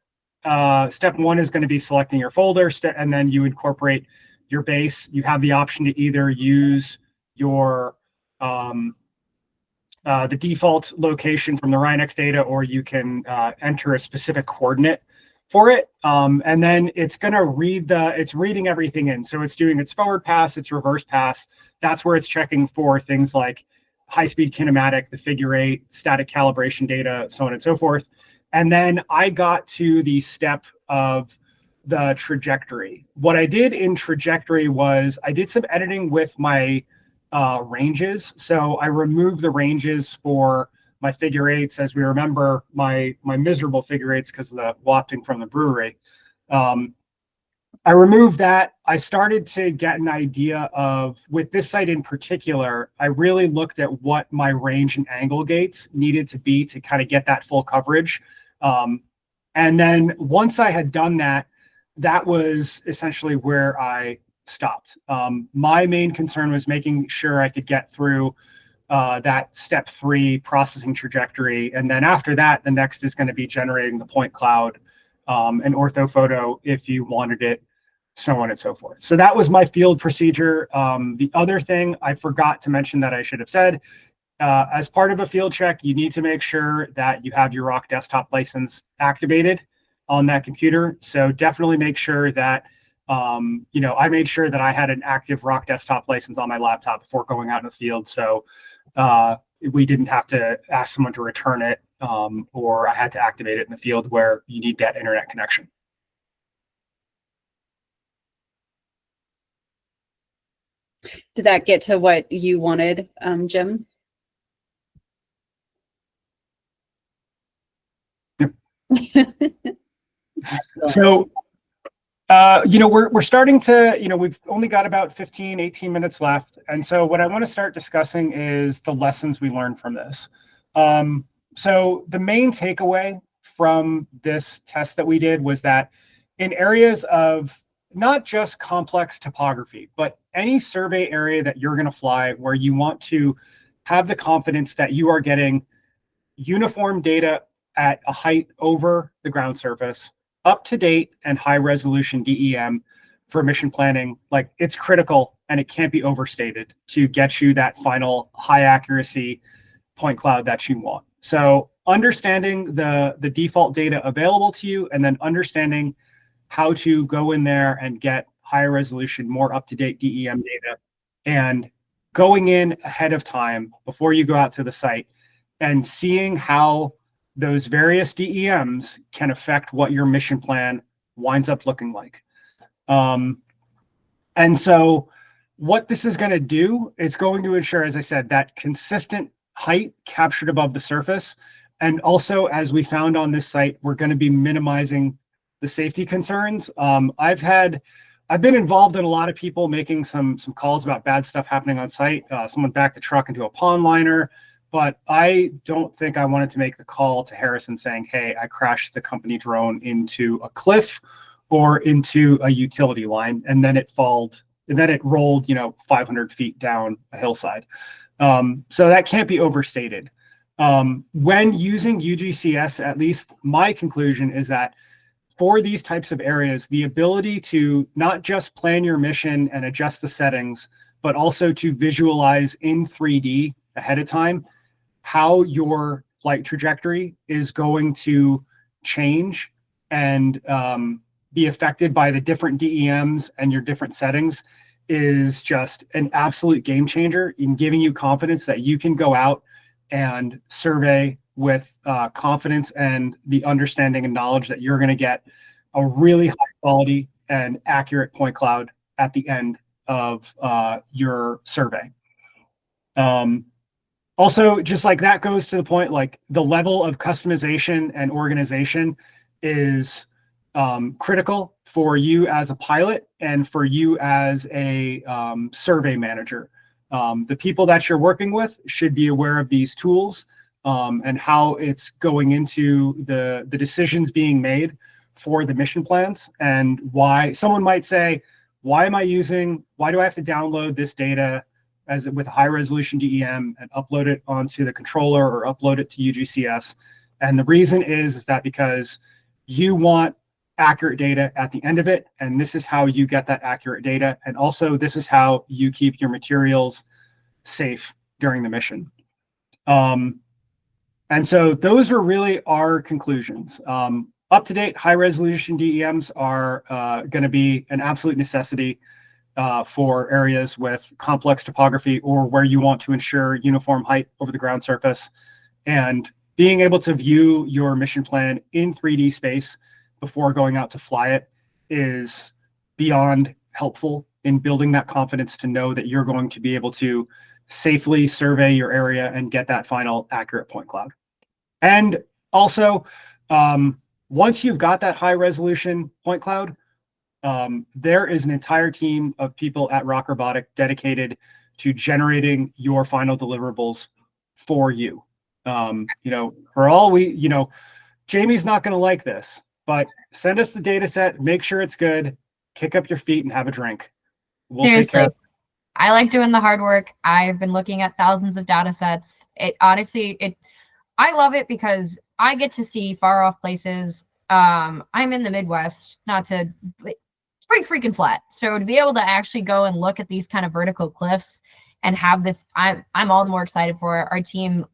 step one is going to be selecting your folder, and then you incorporate your base. You have the option to either use your the default location from the Rhinex data, or you can enter a specific coordinate for it. And then it's going to read it's reading everything in. So it's doing its forward pass, its reverse pass. That's where it's checking for things like high-speed kinematic, the figure eight, static calibration data, so on and so forth. And then I got to the step of the trajectory. What I did in trajectory was I did some editing with my ranges. So I removed the ranges for my figure eights. As we remember, my miserable figure eights because of the wafting from the brewery. I removed that. I started to get an idea of, with this site in particular, I really looked at what my range and angle gates needed to be to kind of get that full coverage. And then once I had done that, that was essentially where I stopped. My main concern was making sure I could get through that step 3 processing trajectory. And then after that, the next is going to be generating the point cloud and orthophoto if you wanted it, so on and so forth. So that was my field procedure. The other thing I forgot to mention that I should have said, as part of a field check, you need to make sure that you have your ROCK desktop license activated on that computer. So definitely make sure that, you know, I made sure that I had an active ROCK desktop license on my laptop before going out in the field. So we didn't have to ask someone to return it, or I had to activate it in the field where you need that internet connection. Did that get to what you wanted, Jim? Yep. So, you know, we're starting to, you know, we've only got about 15, 18 minutes left. And so what I want to start discussing is the lessons we learned from this. So the main takeaway from this test that we did was that in areas of not just complex topography, but any survey area that you're going to fly where you want to have the confidence that you are getting uniform data at a height over the ground surface, up to date and high resolution DEM for mission planning, like, it's critical and it can't be overstated to get you that final high accuracy point cloud that you want. So understanding the default data available to you, and then understanding how to go in there and get higher resolution, more up-to-date DEM data, and going in ahead of time before you go out to the site and seeing how those various DEMs can affect what your mission plan winds up looking like. And so what this is going to do, it's going to ensure, as I said, that consistent height captured above the surface. And also, as we found on this site, we're going to be minimizing the safety concerns. I've been involved in a lot of people making some calls about bad stuff happening on site. Someone backed the truck into a pond liner, but I don't think I wanted to make the call to Harrison saying, hey, I crashed the company drone into a cliff or into a utility line, and then it rolled, you know, 500 feet down a hillside. So that can't be overstated. When using UgCS, at least my conclusion is that for these types of areas, the ability to not just plan your mission and adjust the settings, but also to visualize in 3D ahead of time how your flight trajectory is going to change and be affected by the different DEMs and your different settings is just an absolute game changer in giving you confidence that you can go out and survey with confidence and the understanding and knowledge that you're going to get a really high quality and accurate point cloud at the end of your survey. Also, just like that goes to the point, like, the level of customization and organization is critical for you as a pilot and for you as a survey manager. The people that you're working with should be aware of these tools and how it's going into the decisions being made for the mission plans, and why someone might say, why do I have to download this data with a high resolution DEM and upload it onto the controller or upload it to UgCS? And the reason is that because you want accurate data at the end of it. And this is how you get that accurate data. And also, this is how you keep your materials safe during the mission. And so those are really our conclusions. Up-to-date, high-resolution DEMs are going to be an absolute necessity for areas with complex topography or where you want to ensure uniform height over the ground surface. And being able to view your mission plan in 3D space before going out to fly it is beyond helpful in building that confidence to know that you're going to be able to safely survey your area and get that final accurate point cloud. And also, once you've got that high resolution point cloud, there is an entire team of people at ROCK Robotic dedicated to generating your final deliverables for you. For all we, Jamie's not going to like this, but send us the data set, make sure it's good, kick up your feet and have a drink. We'll Seriously, take care of it. I like doing the hard work. I've been looking at thousands of data sets. I love it because I get to see far off places. I'm in the Midwest, it's pretty freaking flat. So to be able to actually go and look at these kind of vertical cliffs and have this, I'm all the more excited for it. Our team,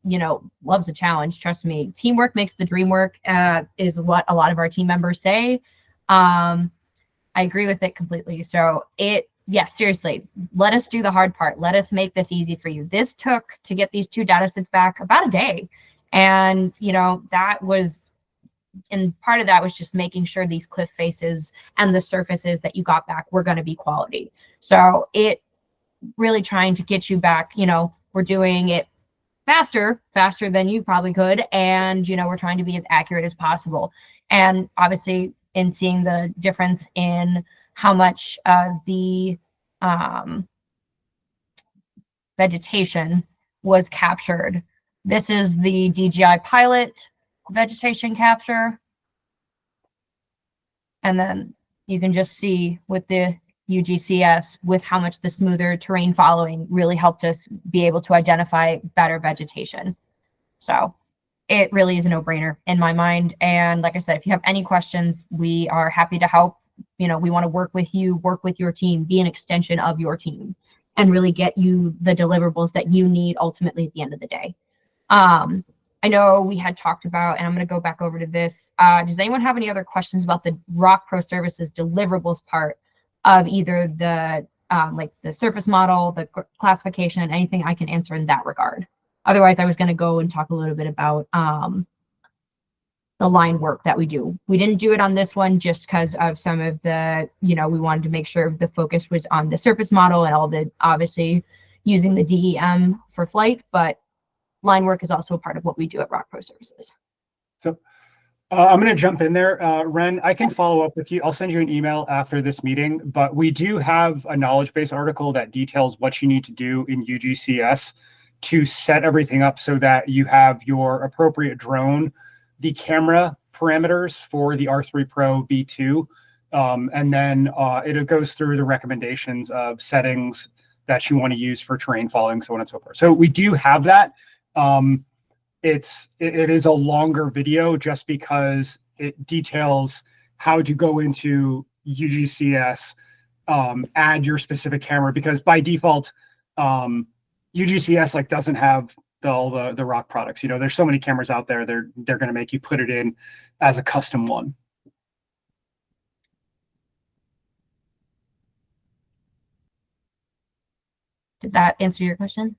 loves a challenge. Trust me. Teamwork makes the dream work, is what a lot of our team members say. I agree with it completely. So yes, seriously, let us do the hard part. Let us make this easy for you. This took to get these 2 data sets back about a day. And, that was, and part of that was just making sure these cliff faces and the surfaces that you got back were going to be quality. So it really trying to get you back, we're doing it faster than you probably could. And, we're trying to be as accurate as possible. And obviously in seeing the difference in how much of the vegetation was captured. This is the DJI Pilot vegetation capture. And then you can just see with the UgCS with how much the smoother terrain following really helped us be able to identify better vegetation. So it really is a no-brainer in my mind. And like I said, if you have any questions, we are happy to help. We want to work with you, work with your team, be an extension of your team, and really get you the deliverables that you need ultimately at the end of the day. I know we had talked about, and I'm going to go back over to this. Does anyone have any other questions about the ROCK Pro Services deliverables part of either the like the surface model, the classification, and anything I can answer in that regard? Otherwise, I was going to go and talk a little bit about the line work that we do. We didn't do it on this one just because of some of the, we wanted to make sure the focus was on the surface model and all the, obviously, using the DEM for flight, but line work is also a part of what we do at ROCK Pro Services. So I'm going to jump in there. Ren, I can follow up with you. I'll send you an email after this meeting, but we do have a knowledge base article that details what you need to do in UgCS to set everything up so that you have your appropriate drone, the camera parameters for the R3 Pro V2, and then it goes through the recommendations of settings that you want to use for terrain following, so on and so forth. So we do have that. It is a longer video just because it details how to go into UgCS, add your specific camera, because by default, UgCS doesn't have all the ROCK products. There's so many cameras out there, they're going to make you put it in as a custom one. Did that answer your question?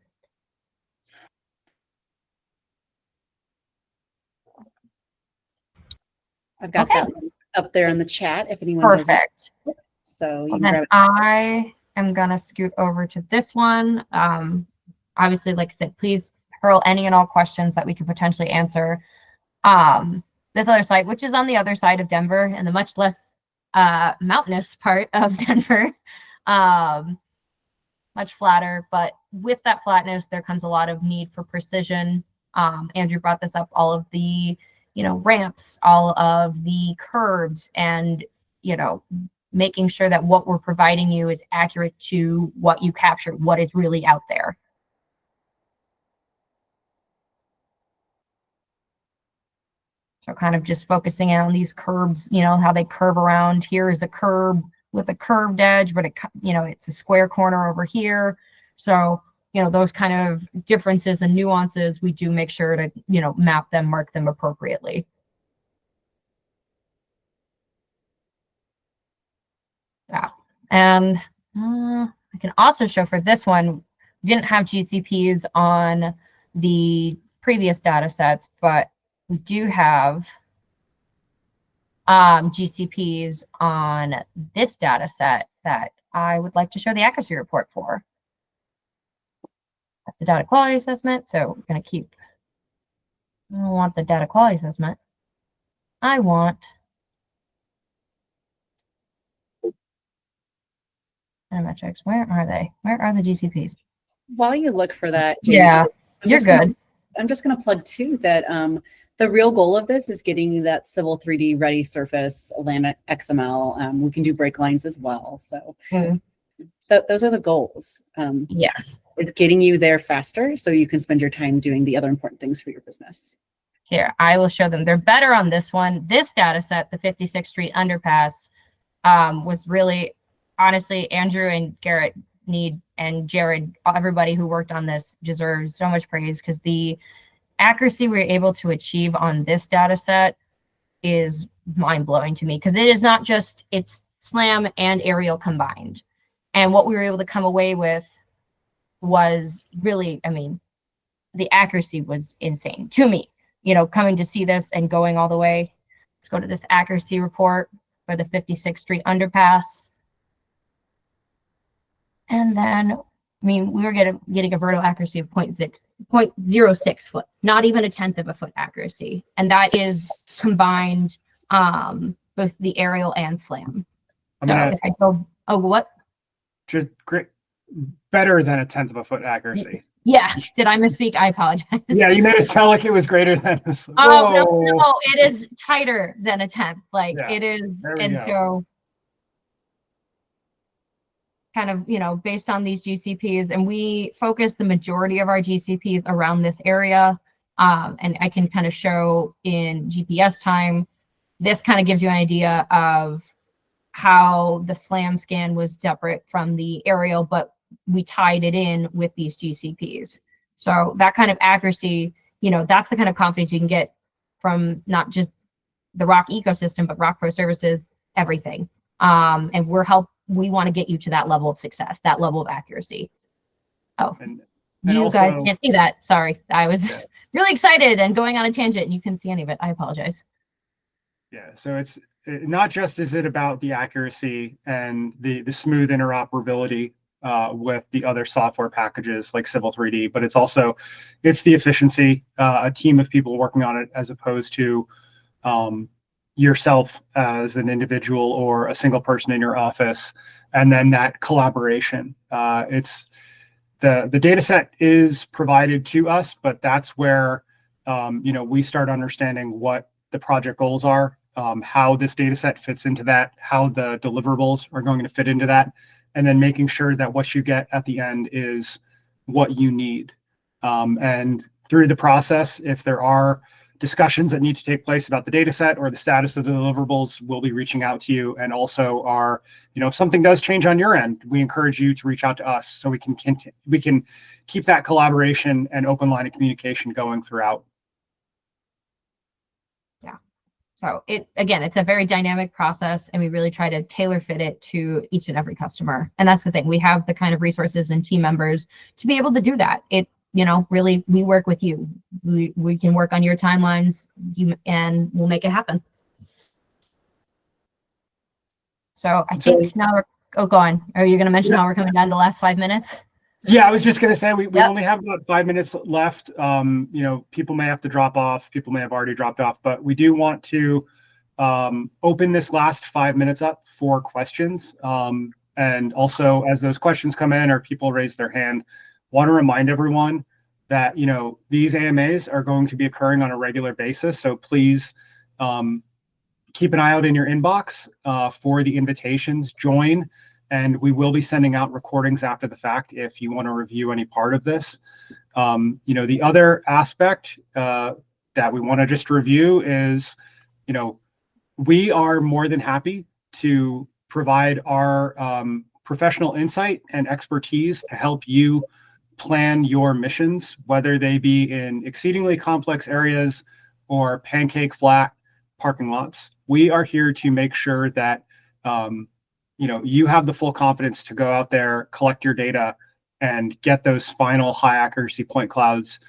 I've got that link up there in the chat if anyone does it. Perfect. So you Well, can then grab it. I am going to scoot over to this one. Obviously, like I said, please hurl any and all questions that we could potentially answer. This other site, which is on the other side of Denver and the much less mountainous part of Denver, much flatter, but with that flatness, there comes a lot of need for precision. Andrew brought this up, all of the, ramps, all of the curves, and, making sure that what we're providing you is accurate to what you captured, what is really out there. So So kind of just focusing in on these curves, how they curve around. Here is a curve with a curved edge, but it's a square corner over here. So, those kind of differences and nuances, we do make sure to, map them, mark them appropriately. Yeah. And I can also show for this one, we didn't have GCPs on the previous data sets, but we do have GCPs on this data set that I would like to show the accuracy report for. That's the data quality assessment. So we're going to keep, I don't want the data quality assessment. I want metrics. Where are they? Where are the GCPs? While you look for that, Jamie, Yeah, you're good. I'm just going to plug too that the real goal of this is getting that Civil 3D ready surface, land XML. We can do break lines as well. So those are the goals. Yes. It's getting you there faster so you can spend your time doing the other important things for your business. Here, I will show them. They're better on this one. This data set, the 56th Street underpass, was really, honestly, Andrew and Garrett and Jared, everybody who worked on this deserves so much praise, because the accuracy we were able to achieve on this data set is mind-blowing to me, because it is not just, it's SLAM and aerial combined. And what we were able to come away with was really, the accuracy was insane to me. Coming to see this and going all the way. Let's go to this accuracy report for the 56th Street underpass. And then, we were getting a vertical accuracy of 0.06 foot, not even a tenth of a foot accuracy. And that is combined both the aerial and SLAM. If I go, what? Just great, better than a tenth of a foot accuracy. Yeah, did I misspeak? I apologize. Yeah, you made it sound like it was greater than this. Oh, no, it is tighter than a tenth. It is, and so kind of, based on these GCPs, and we focus the majority of our GCPs around this area. And I can kind of show in GPS time, this kind of gives you an idea of how the SLAM scan was separate from the aerial, but we tied it in with these GCPs. So that kind of accuracy, that's the kind of confidence you can get from not just the ROCK ecosystem, but ROCK Pro Services, everything. And we want to get you to that level of success, that level of accuracy. Oh, and you guys can't see that. Sorry. I was really excited and going on a tangent, and you couldn't see any of it. I apologize. Yeah, so it's not just is it about the accuracy and the smooth interoperability with the other software packages like Civil 3D, but it's the efficiency, a team of people working on it, as opposed to yourself as an individual or a single person in your office, and then that collaboration. It's the data set is provided to us, but that's where we start understanding what the project goals are, how this data set fits into that, how the deliverables are going to fit into that, and then making sure that what you get at the end is what you need. And through the process, if there are discussions that need to take place about the data set or the status of the deliverables, we'll be reaching out to you. And also if something does change on your end, we encourage you to reach out to us so we can keep that collaboration and open line of communication going throughout. Yeah. So it's a very dynamic process, and we really try to tailor fit it to each and every customer. And that's the thing. We have the kind of resources and team members to be able to do that. Really, we work with you. We can work on your timelines, and we'll make it happen. So I think now go on. Are you going to mention how we're coming down to the last 5 minutes? Yeah, I was just going to say we only have about 5 minutes left. People may have to drop off. People may have already dropped off, but we do want to open this last 5 minutes up for questions. And also, as those questions come in or people raise their hand, want to remind everyone that these AMAs are going to be occurring on a regular basis. So please keep an eye out in your inbox for the invitations. Join, and we will be sending out recordings after the fact if you want to review any part of this. The other aspect that we want to just review is, we are more than happy to provide our professional insight and expertise to help you plan your missions, whether they be in exceedingly complex areas or pancake flat parking lots. We are here to make sure that you have the full confidence to go out there, collect your data, and get those final high accuracy point clouds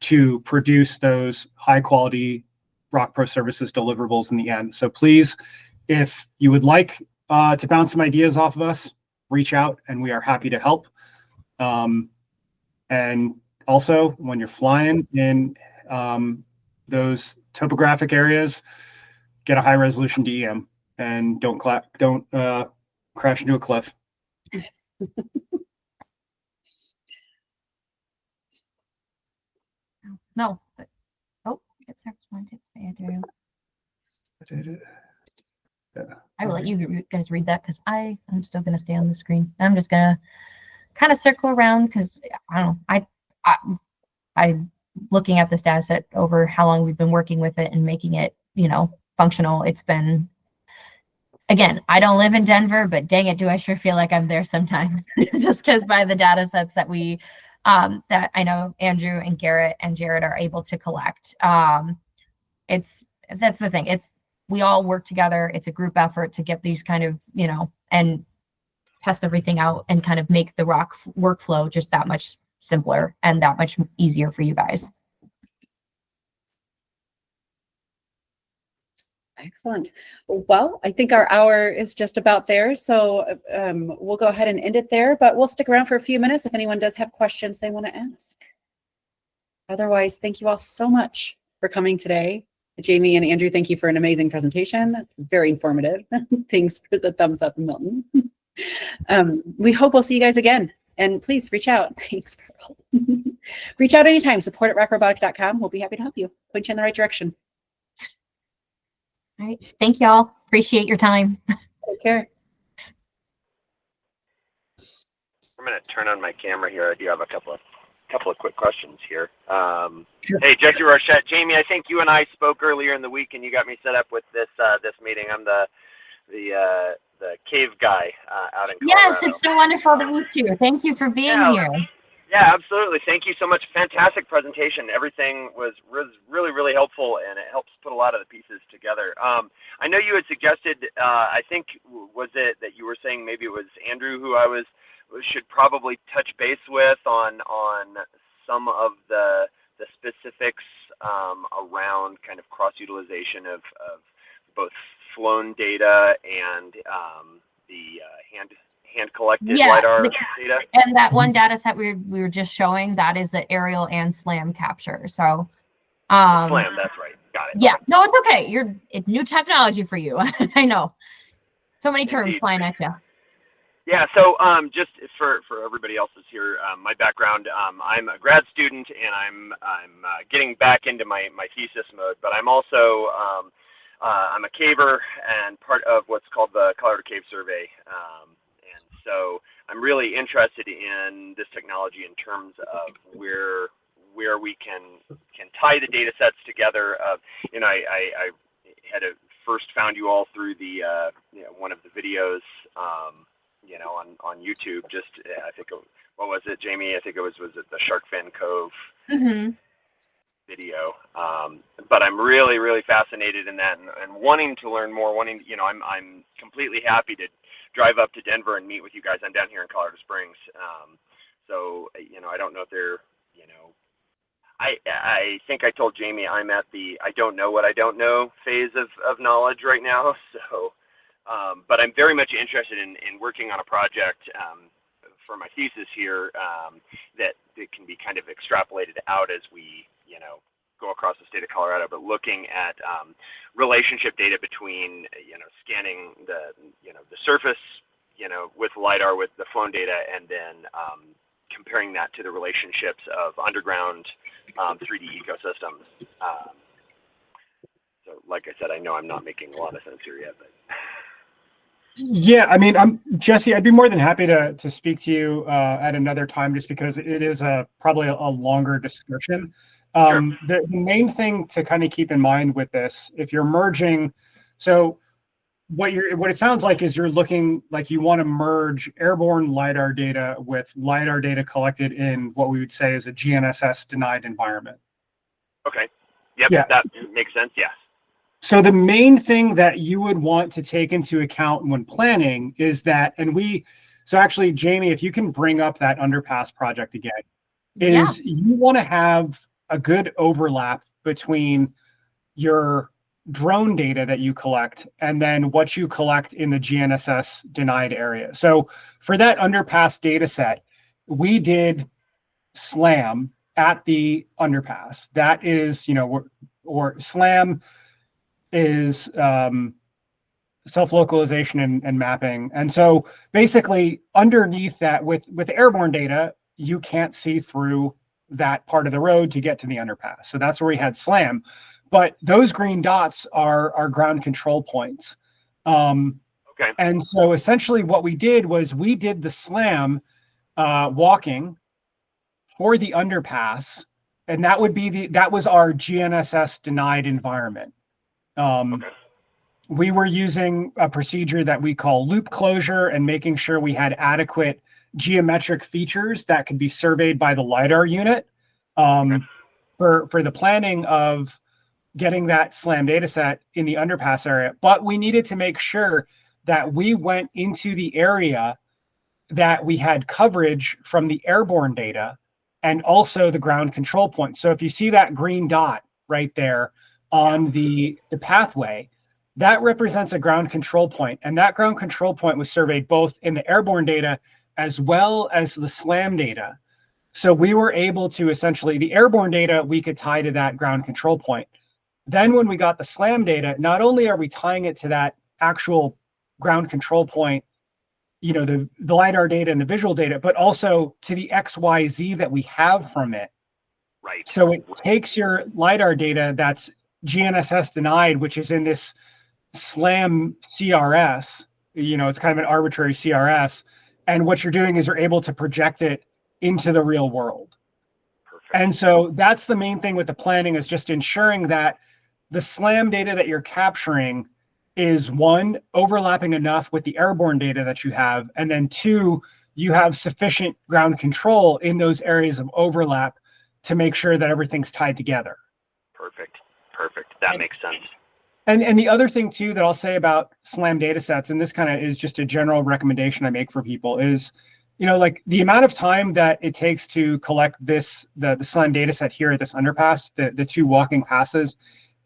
to produce those high quality ROCK Pro Services deliverables in the end. So please, if you would like to bounce some ideas off of us, reach out and we are happy to help. And also, when you're flying in those topographic areas, get a high resolution DEM and don't crash into a cliff. No, but get responded by Andrew. I will let you guys read that because I'm still going to stay on the screen. I'm just going to kind of circle around because I don't know. I'm looking at this data set over how long we've been working with it and making it, functional. It's been, again, I don't live in Denver, but dang it, do I sure feel like I'm there sometimes just because by the data sets that we, that I know Andrew and Garrett and Jared are able to collect. That's the thing. We all work together. It's a group effort to get these kind of, and test everything out and kind of make the ROCK workflow just that much simpler and that much easier for you guys. Excellent. Well, I think our hour is just about there, so we'll go ahead and end it there, but we'll stick around for a few minutes if anyone does have questions they want to ask. Otherwise, thank you all so much for coming today. Jamie and Andrew, thank you for an amazing presentation. Very informative. Thanks for the thumbs up, Milton. We hope we'll see you guys again. And please reach out. Thanks. Reach out anytime. support@rockrobotic.com. We'll be happy to help you. Point you in the right direction. All right. Thank y'all. Appreciate your time. Take care. I'm going to turn on my camera here. I do have a couple of quick questions here. Sure. Hey, Jesse Rochette, Jamie, I think you and I spoke earlier in the week, and you got me set up with this meeting. I'm the cave guy out in Colorado. Yes, it's so wonderful to meet you. Thank you for being here. Yeah, absolutely. Thank you so much. Fantastic presentation. Everything was really, really helpful, and it helps put a lot of the pieces together. I know you had suggested, I think, was it that you were saying maybe it was Andrew who should probably touch base with on some of the specifics around kind of cross-utilization of both flown data and the hand-collected LiDAR data. And that one data set we were just showing, that is the aerial and SLAM capture. So SLAM, that's right. Got it. Yeah, no, it's okay. It's new technology for you. I know. So many terms Indeed. flying at you. Yeah, so just for everybody else that's here, my background, I'm a grad student and I'm getting back into my thesis mode, but I'm also I'm a caver and part of what's called the Colorado Cave Survey, and so I'm really interested in this technology in terms of where we can tie the data sets together. I had first found you all through the one of the videos. On YouTube, just I think what was it, Jamie? I think it was it the Shark Fin Cove video. But I'm really fascinated in that and wanting to learn more. I'm completely happy to drive up to Denver and meet with you guys. I'm down here in Colorado Springs, so I don't know if they're I think I told Jamie I'm at the I don't know what I don't know phase of knowledge right now. So. But I'm very much interested in working on a project for my thesis here that can be kind of extrapolated out as we, go across the state of Colorado, but looking at relationship data between, scanning the surface, with LiDAR, with the flown data, and then comparing that to the relationships of underground 3D ecosystems. So like I said, I know I'm not making a lot of sense here yet, but. Yeah, I mean, Jesse, I'd be more than happy to speak to you at another time, just because it is probably a longer discussion. The main thing to kind of keep in mind with this, if you're merging, so what it sounds like is you're looking like you want to merge airborne LiDAR data with LiDAR data collected in what we would say is a GNSS denied environment. Okay. Yep. Yeah. That makes sense. Yes. So the main thing that you would want to take into account when planning is that, so actually, Jamie, if you can bring up that underpass project again, is you want to have a good overlap between your drone data that you collect and then what you collect in the GNSS denied area. So for that underpass data set, we did SLAM at the underpass. That is, or SLAM is self-localization and mapping. And so basically underneath that with airborne data, you can't see through that part of the road to get to the underpass. So that's where we had SLAM. But those green dots are ground control points. Okay. And so essentially what we did was we did the SLAM walking for the underpass, and that was our GNSS denied environment. Okay. We were using a procedure that we call loop closure and making sure we had adequate geometric features that could be surveyed by the LiDAR unit for the planning of getting that SLAM data set in the underpass area. But we needed to make sure that we went into the area that we had coverage from the airborne data and also the ground control point. So if you see that green dot right there on the pathway, that represents a ground control point. And that ground control point was surveyed both in the airborne data as well as the SLAM data. So we were able to essentially, the airborne data, we could tie to that ground control point. Then when we got the SLAM data, not only are we tying it to that actual ground control point, the LiDAR data and the visual data, but also to the XYZ that we have from it. Right. So it takes your LiDAR data that's GNSS denied, which is in this SLAM CRS, it's kind of an arbitrary CRS. And what you're doing is you're able to project it into the real world. Perfect. And so that's the main thing with the planning, is just ensuring that the SLAM data that you're capturing is, one, overlapping enough with the airborne data that you have, and then two, you have sufficient ground control in those areas of overlap to make sure that everything's tied together. Perfect. That makes sense. And the other thing too that I'll say about SLAM data sets, and this kind of is just a general recommendation I make for people, is, like the amount of time that it takes to collect the SLAM data set here at this underpass, the two walking passes,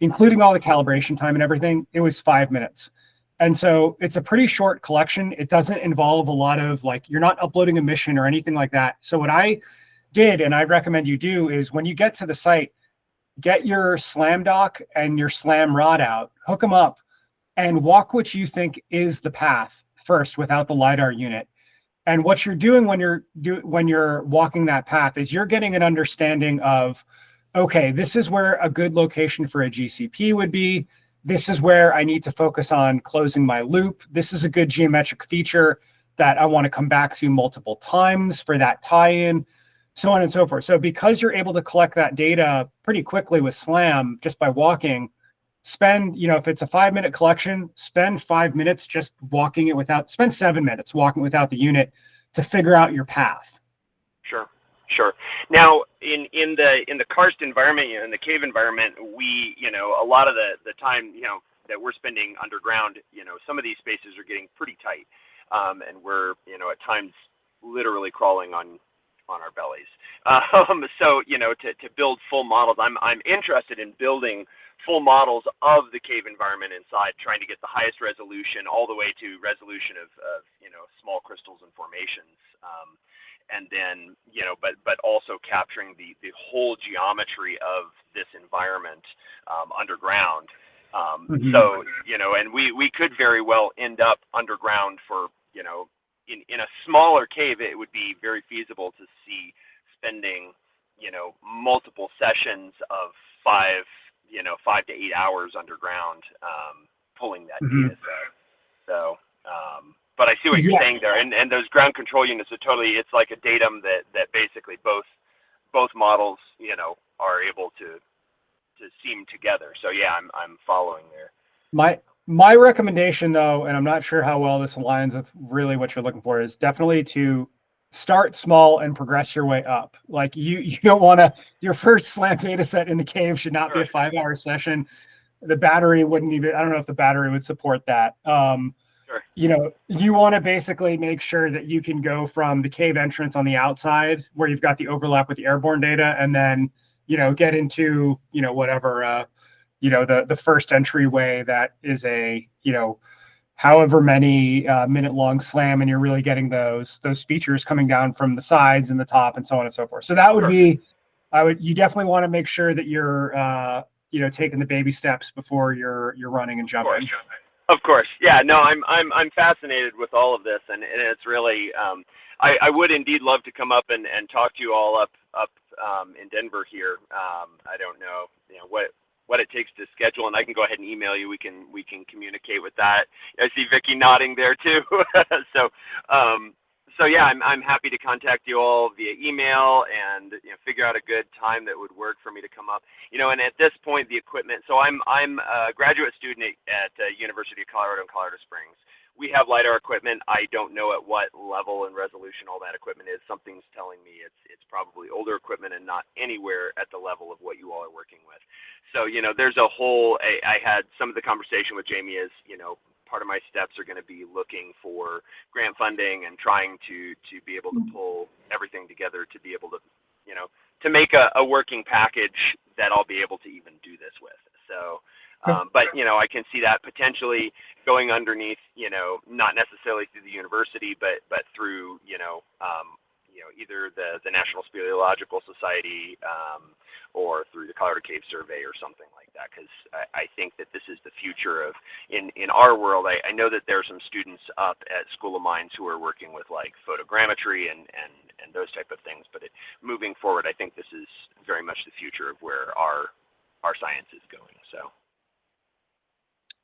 including all the calibration time and everything, it was 5 minutes. And so it's a pretty short collection. It doesn't involve a lot of, you're not uploading a mission or anything like that. So what I did, and I recommend you do, is when you get to the site, get your SLAM dock and your SLAM rod out, hook them up, and walk what you think is the path first without the LiDAR unit. And what you're doing when you're walking that path is you're getting an understanding of, okay, this is where a good location for a GCP would be. This is where I need to focus on closing my loop. This is a good geometric feature that I want to come back to multiple times for that tie-in, so on and so forth. So because you're able to collect that data pretty quickly with SLAM just by walking, spend, if it's a 5-minute collection, spend 5 minutes just walking it spend 7 minutes walking without the unit to figure out your path. Sure. Now, in the karst environment, in the cave environment, we, a lot of the time, that we're spending underground, some of these spaces are getting pretty tight, and we're, at times literally crawling on our bellies. So, to build full models, I'm interested in building full models of the cave environment inside, trying to get the highest resolution all the way to resolution of small crystals and formations. And then, but also capturing the whole geometry of this environment underground. So, and we could very well end up underground for, in a smaller cave, it would be very feasible to see spending, multiple sessions of 5 to 8 hours underground pulling that data set. So, but I see what you're saying there, and those ground control units are totally, it's like a datum that basically both models, are able to seam together. So yeah, I'm following there. My recommendation, though, and I'm not sure how well this aligns with really what you're looking for, is definitely to start small and progress your way up. Like you don't want to, your first SLAM data set in the cave should not be a 5-hour session. The battery wouldn't even, I don't know if the battery would support that. Sure. You know, you want to basically make sure that you can go from the cave entrance on the outside where you've got the overlap with the airborne data, and then, you know, get into, you know, whatever, you know, the first entryway that is a, you know, however many minute long SLAM, and you're really getting those features coming down from the sides and the top and so on and so forth. So that would be, you definitely want to make sure that you're, you know, taking the baby steps before you're running and jumping. Of course. Yeah, no, I'm fascinated with all of this, and it's really, I would indeed love to come up and talk to you all up in Denver here. I don't know, you know, what it takes to schedule, and I can go ahead and email you. We can communicate with that. I see Vicky nodding there too. So yeah, I'm happy to contact you all via email and, you know, figure out a good time that would work for me to come up. You know, and at this point, the equipment. So I'm a graduate student at University of Colorado in Colorado Springs. We have LiDAR equipment. I don't know at what level and resolution all that equipment is. Something's telling me it's probably older equipment and not anywhere at the level of what you all are working with. So, you know, there's a whole, I had some of the conversation with Jamie is, you know, part of my steps are going to be looking for grant funding and trying to be able to pull everything together to be able to, you know, to make a working package that I'll be able to even do this with. So, but, you know, I can see that potentially going underneath, you know, not necessarily through the university, but through, you know, either the National Speleological Society or through the Colorado Cave Survey or something like that, because I think that this is the future of, in our world, I know that there are some students up at School of Mines who are working with like photogrammetry and those type of things, but moving forward, I think this is very much the future of where our science is going. So.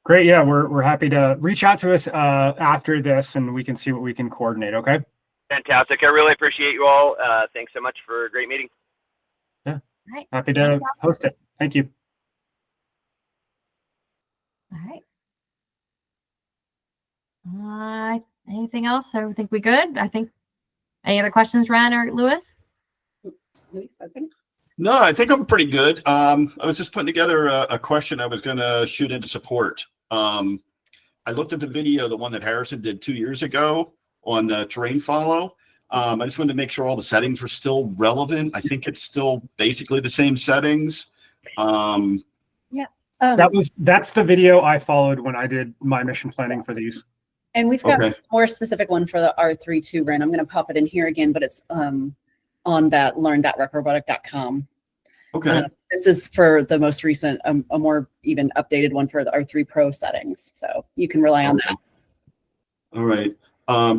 Great. Yeah, we're happy to reach out to us after this, and we can see what we can coordinate. Okay. Fantastic. I really appreciate you all. Thanks so much for a great meeting. Yeah. All right. Happy to host it. Thank you. All right. Anything else? I think we good. I think. Any other questions, Ren or Lewis? No, I think I'm pretty good. I was just putting together a question I was going to shoot into support. I looked at the video, the one that Harrison did 2 years ago on the terrain follow. I just wanted to make sure all the settings were still relevant. I think it's still basically the same settings. That's the video I followed when I did my mission planning for these. And we've got a more specific one for the R3 too, Ren. I'm going to pop it in here again, but it's on that learn.rockrobotic.com. Okay. This is for the most recent, a more even updated one for the R3 Pro settings. So you can rely on that. All right.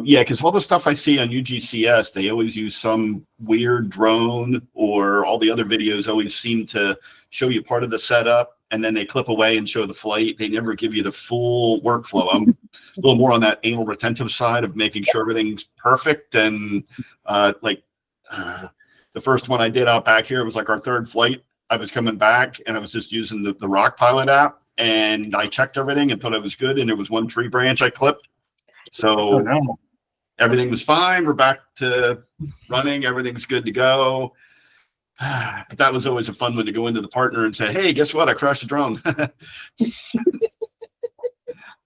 Yeah, because all the stuff I see on UgCS, they always use some weird drone, or all the other videos always seem to show you part of the setup and then they clip away and show the flight. They never give you the full workflow. I'm a little more on that anal retentive side of making sure everything's perfect. And the first one I did out back here, it was like our third flight. I was coming back and I was just using the ROCK Pilot app, and I checked everything and thought it was good. And there was one tree branch I clipped. So everything was fine. We're back to running. Everything's good to go. But that was always a fun one to go into the partner and say, hey, guess what? I crashed the drone.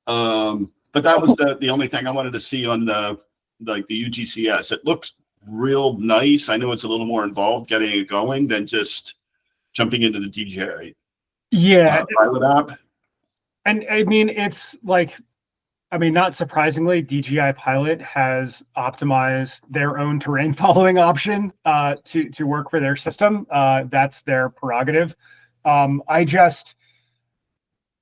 But that was the only thing I wanted to see on the UgCS. It looks real nice. I know it's a little more involved getting it going than just jumping into the DJI Pilot app. And I mean, it's like, not surprisingly, DJI Pilot has optimized their own terrain following option to work for their system. That's their prerogative.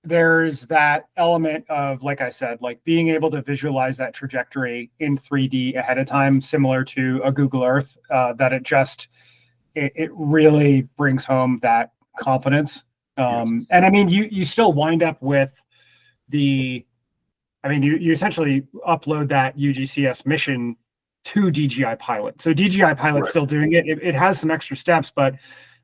There's that element of, like I said, like being able to visualize that trajectory in 3D ahead of time, similar to a Google Earth, that it really brings home that confidence. And I mean, you still wind up with you essentially upload that UgCS mission to DJI Pilot. So DJI Pilot's still doing it. It has some extra steps, but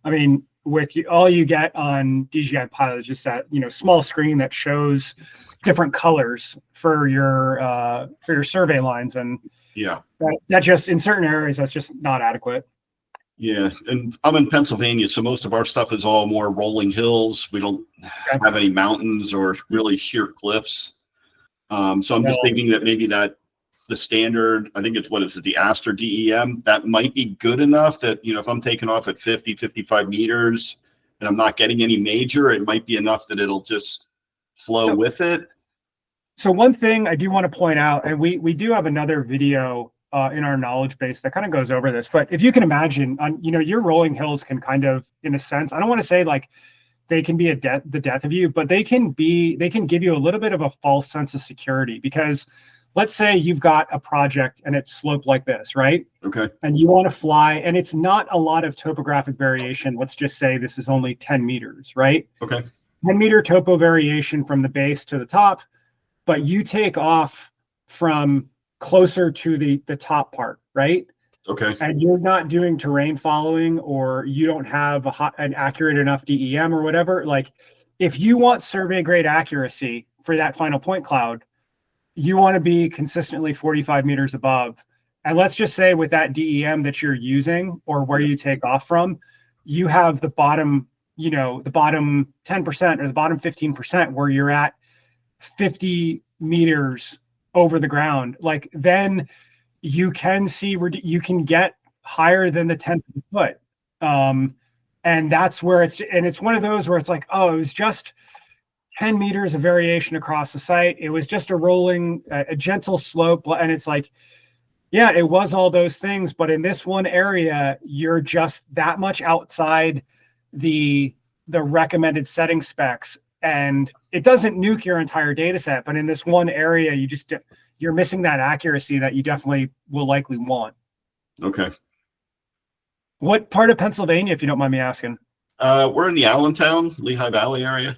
I mean, with you, all you get on DJI Pilot is just that, small screen that shows different colors for your survey lines. And Yeah. that just, in certain areas, that's just not adequate. Yeah, and I'm in Pennsylvania, so most of our stuff is all more rolling hills. We don't have any mountains or really sheer cliffs. So I'm just thinking that maybe the standard, I think it's the Aster DEM, that might be good enough that, if I'm taking off at 50, 55 meters and I'm not getting any major, it might be enough that it'll just flow with it. So one thing I do want to point out, and we do have another video in our knowledge base that kind of goes over this, but if you can imagine, your rolling hills can kind of, in a sense, I don't want to say like they can be the death of you, but they can give you a little bit of a false sense of security, because let's say you've got a project and it's sloped like this, right? Okay. And you want to fly, and it's not a lot of topographic variation. Let's just say this is only 10 meters, right? Okay. 10-meter topo variation from the base to the top, but you take off from closer to the top part, right? Okay. And you're not doing terrain following, or you don't have an accurate enough DEM or whatever. Like, if you want survey grade accuracy for that final point cloud, you want to be consistently 45 meters above. And let's just say with that DEM that you're using, or where you take off from, you have the bottom, the bottom 10% or the bottom 15% where you're at 50 meters over the ground. Like, then you can get higher than the 10th of a foot. And that's where it's one of those where it's like, oh, it was just 10 meters of variation across the site. It was just a gentle slope. And it's like, yeah, it was all those things, but in this one area, you're just that much outside the recommended setting specs. And it doesn't nuke your entire data set, but in this one area, you're missing that accuracy that you definitely will likely want. Okay. What part of Pennsylvania, if you don't mind me asking? We're in the Allentown, Lehigh Valley area.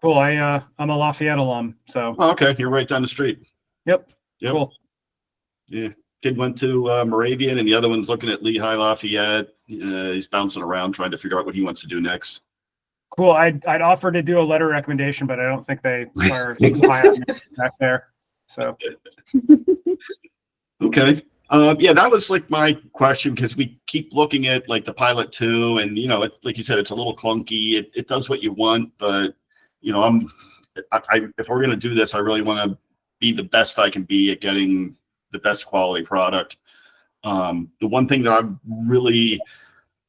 Cool. I'm a Lafayette alum, so. Oh, okay, you're right down the street. Yep. Cool. Yeah. Kid went to Moravian, and the other one's looking at Lehigh Lafayette. He's bouncing around trying to figure out what he wants to do next. Cool. I'd offer to do a letter recommendation, but I don't think they are high up back there. So. Okay. Yeah, that was like my question, because we keep looking at like the Pilot 2, and like you said, it's a little clunky. It does what you want, but if we're gonna do this, I really want to be the best I can be at getting the best quality product. The one thing that I really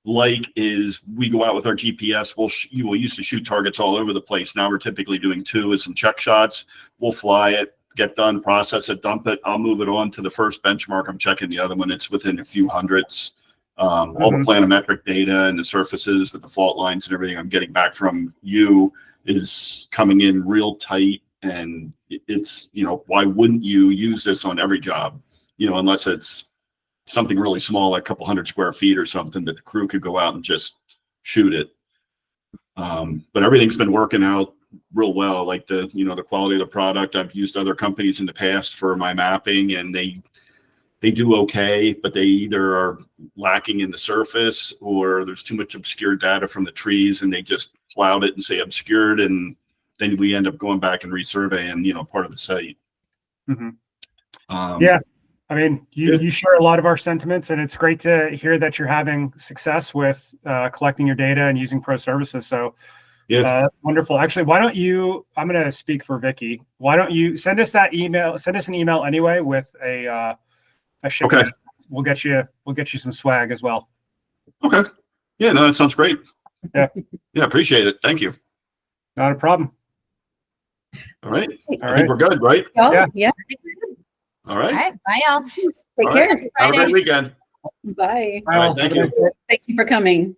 like is we go out with our GPS. We used to shoot targets all over the place. Now we're typically doing 2 as some check shots. We'll fly it, get done, process it, dump it. I'll move it on to the first benchmark. I'm checking the other one. It's within a few hundredths. All the planimetric data and the surfaces with the fault lines and everything I'm getting back from you is coming in real tight. And it's, why wouldn't you use this on every job? Unless it's something really small, like a couple hundred square feet or something that the crew could go out and just shoot it. But everything's been working out real well. Like the quality of the product. I've used other companies in the past for my mapping, and they do okay, but they either are lacking in the surface, or there's too much obscured data from the trees, and they just cloud it and say obscured, and then we end up going back and resurveying, part of the site. Yeah. I mean, you share a lot of our sentiments, and it's great to hear that you're having success with collecting your data and using pro services. So yeah, wonderful. Actually, why don't you, I'm going to speak for Vicky. Why don't you send us an email anyway with a shipment. Okay. We'll get you some swag as well. Okay. Yeah, no, that sounds great. Yeah. Yeah, appreciate it. Thank you. Not a problem. All right. All I think we're good, right? Oh, yeah. All right. All right. Bye, y'all. Take care. Have a great weekend. Bye. All right, thank you. Thank you for coming.